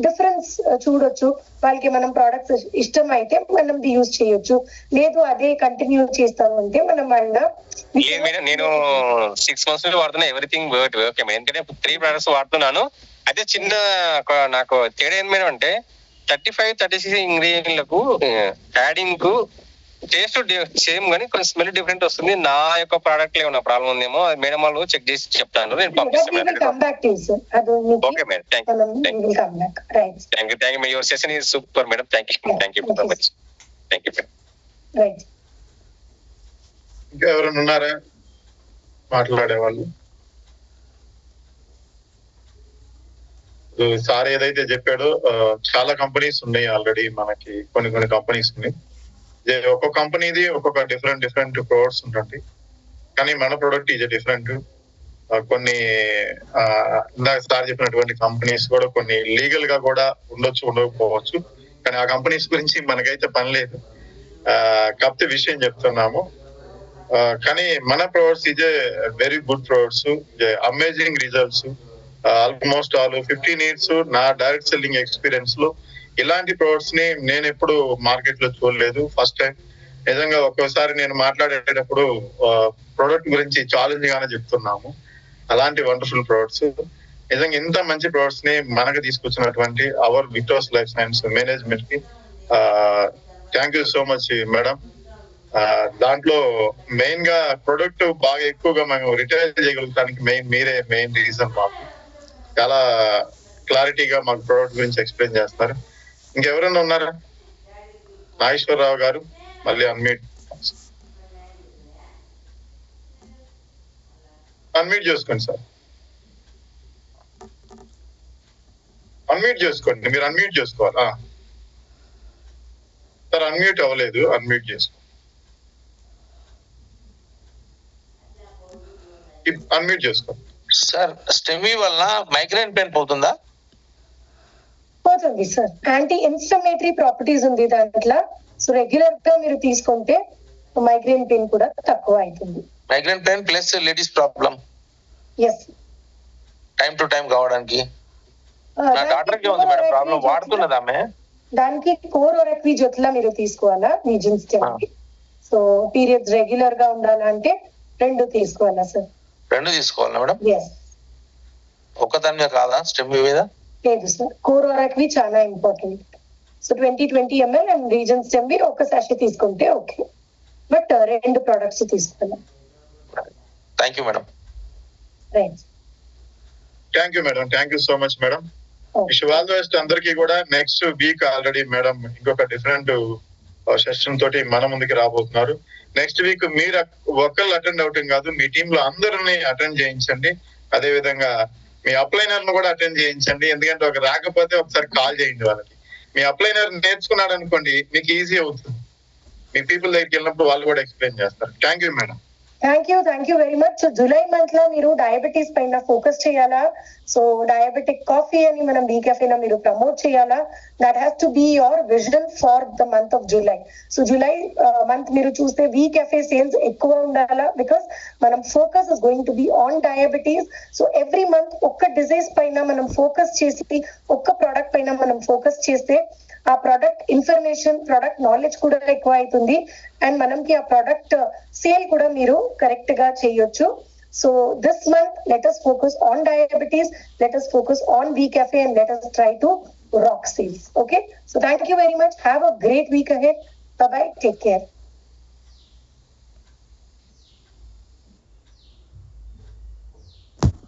డిఫరెన్స్ చూడొచ్చు. వాళ్ళకి మనం ప్రోడక్ట్స్ ఇష్టం అయితే మనం యూజ్ చేయొచ్చు, లేదు అదే కంటిన్యూ చేస్తాము అంటే మనం వాళ్ళ. నేను 6 months వాడుతున్నా, ఎవ్రీథింగ్ ఓకే మేడం. ఎందుకంటే 3 products వాడుతున్నాను. అయితే చిన్న నాకు తేడా ఏం మేడం అంటే 35-36 ఇంగ్రీడియంట్లకు యాడింగ్ కు టేస్ట్ సేమ్ గానీ కొంచెం స్మెల్ డిఫరెంట్ వస్తుంది. నా యొక్క ప్రోడక్ట్ లో ఏమన్నా ప్రాబ్లం ఉందేమో అది మేడం వాళ్ళు చెక్ చేసి చెప్తాను, నేను పంపిస్తాను. Okay madam, thank you. Your session is super madam. Thank you so much. Thank you madam. ఇంకా ఎవరైనా ఉన్నారా మాట్లాడే వాళ్ళు? సార్ ఏదైతే చెప్పాడో చాలా కంపెనీస్ ఉన్నాయి ఆల్రెడీ, మనకి కొన్ని కంపెనీస్ ఉన్నాయి. ఒక్కొక్క కంపెనీది ఒక్కొక్క డిఫరెంట్ ప్రొడక్ట్స్ ఉంటుంది, కానీ మన ప్రొడక్ట్ ఇది డిఫరెంట్. కొన్ని ఇందాక సార్ చెప్పినటువంటి కంపెనీస్ కూడా కొన్ని లీగల్ గా కూడా ఉండకపోవచ్చు, కానీ ఆ కంపెనీస్ గురించి మనకైతే పని లేదు. కాకపోతే విషయం చెప్తున్నాము. కానీ మన ప్రొడక్ట్స్ ఇదే very good products, amazing results. Almost all 15 years నా డైరెక్ట్ సెల్లింగ్ ఎక్స్పీరియన్స్ లో ఇలాంటి ప్రొడక్ట్స్ ని నేను ఎప్పుడు మార్కెట్ లో చూడలేదు, ఫస్ట్ టైం. నిజంగా ఒక్కోసారి నేను మాట్లాడేటప్పుడు ప్రొడక్ట్ గురించి ఛాలెంజ్ గానే చెప్తున్నాము. అలాంటి వండర్ఫుల్ ప్రొడక్ట్స్, నిజంగా ఇంత మంచి ప్రొడక్ట్స్ ని మనకు తీసుకొచ్చినటువంటి అవర్ విక్టోస్ లైఫ్ సైన్స్ మేనేజ్మెంట్ కి thank you so much madam. దాంట్లో మెయిన్ గా ప్రొడక్ట్ బాగా ఎక్కువగా మేము రిటైల్ చేయగలుగుతానికి మెయిన్ రీజన్ మాకు. చాలా క్లారిటీగా మాకు ప్రోడక్ట్ గురించి ఎక్స్ప్లెయిన్ చేస్తున్నారు. ఇంకెవరైనా ఉన్నారా? నాగేశ్వరరావు గారు మళ్ళీ అన్మ్యూట్ చేసుకోండి సార్. అన్మ్యూట్ చేసుకోండి. మీరు అన్మ్యూట్ చేసుకోవాలి సార్. అన్మ్యూట్ అవ్వలేదు, అన్మ్యూట్ చేసుకోండి. అన్మ్యూట్ చేసుకోండి సార్. స్టెమీ వల్ల మైగ్రేన్ పెయిన్ పోతుందా? పోతుంది సార్. యాంటీ ఇన్ఫ్లమేటరీ ప్రాపర్టీస్ ఉంది దాంట్లో. సో రెగ్యులర్ గా మీరు తీసుకుంటే మైగ్రేన్ పెయిన్ కూడా తక్కువ అవుతుంది. Migraine pain plus ladies problem ఎస్ టైం టు టైం కావడానికి. నా డాక్టర్ కి ఉంది మేడం ప్రాబ్లం, వాడుతున్నది ఆమె. దానికి కోరోరెక్వి జొత్లా మీరు తీసుకోవాలా నిజిన్స్ కి. సో పీరియడ్స్ రెగ్యులర్ గా ఉండాలంటే 2 తీసుకోవాలా సార్? 2 తీసుకోవాలా మేడం? ఎస్. ఒక్కదాని మీద కాదా స్టెమీ మీద? లేదు సార్, కోరోరెక్వి చాలా important. So 20 ml and reason stem ఒక సాషే తీసుకుంటే ఓకే, బట్ 2 ప్రొడక్ట్స్ తీసుకోవాలి. Thank you madam. Right. Thank you madam. Thank you so much madam. All the best అందరికీ కూడా. నెక్స్ట్ వీక్ ఆల్రెడీ మేడం ఇంకొక different session తోటి మన ముందుకి రాబోతున్నారు. నెక్స్ట్ వీక్ మీరు ఒక్కళ్ళు అటెండ్ అవటం కాదు, మీ టీమ్ లో అందరినీ అటెండ్ చేయించండి. అదే విధంగా మీ అప్లైనర్ ను కూడా అటెండ్ చేయించండి. ఎందుకంటే ఒక రాకపోతే ఒకసారి కాల్ చేయండి వాళ్ళకి. మీ అప్లైనర్ నేర్చుకున్నాడు అనుకోండి మీకు ఈజీ అవుతుంది. మీ పీపుల్ దగ్గరికి వెళ్ళినప్పుడు వాళ్ళు కూడా ఎక్స్ప్లెయిన్ చేస్తారు. Thank you madam. Thank you very much. So July month లో మీరు డయాబెటీస్ పైన ఫోకస్ చేయాలా? సో డయాబెటిక్ కాఫీ అని మనం BeCafe లో మీరు ప్రమోట్ చేయాలా? That has to be your vision for the month of July. So July month మీరు చూస్తే BeCafe సేల్స్ ఎక్కువ ఉండాలా, బికాస్ మనం focus is going to be on diabetes. So every month ఒక్క డిజీజ్ పైన మనం ఫోకస్ చేసి ఒక్క ప్రోడక్ట్ పైన మనం ఫోకస్ చేస్తే ఆ ప్రోడక్ట్ ఇన్ఫర్మేషన్, ప్రోడక్ట్ నాలెడ్జ్ కూడా ఎక్కువ అవుతుంది అండ్ మనకి ఆ ప్రోడక్ట్ సేల్ కూడా మీరు కరెక్ట్ గా చేయొచ్చు. So this month, let us focus on diabetes, let us focus on BeCafe and let us try to rock sales. Okay. So thank you very much. Have a great week ahead. Bye-bye. Take care.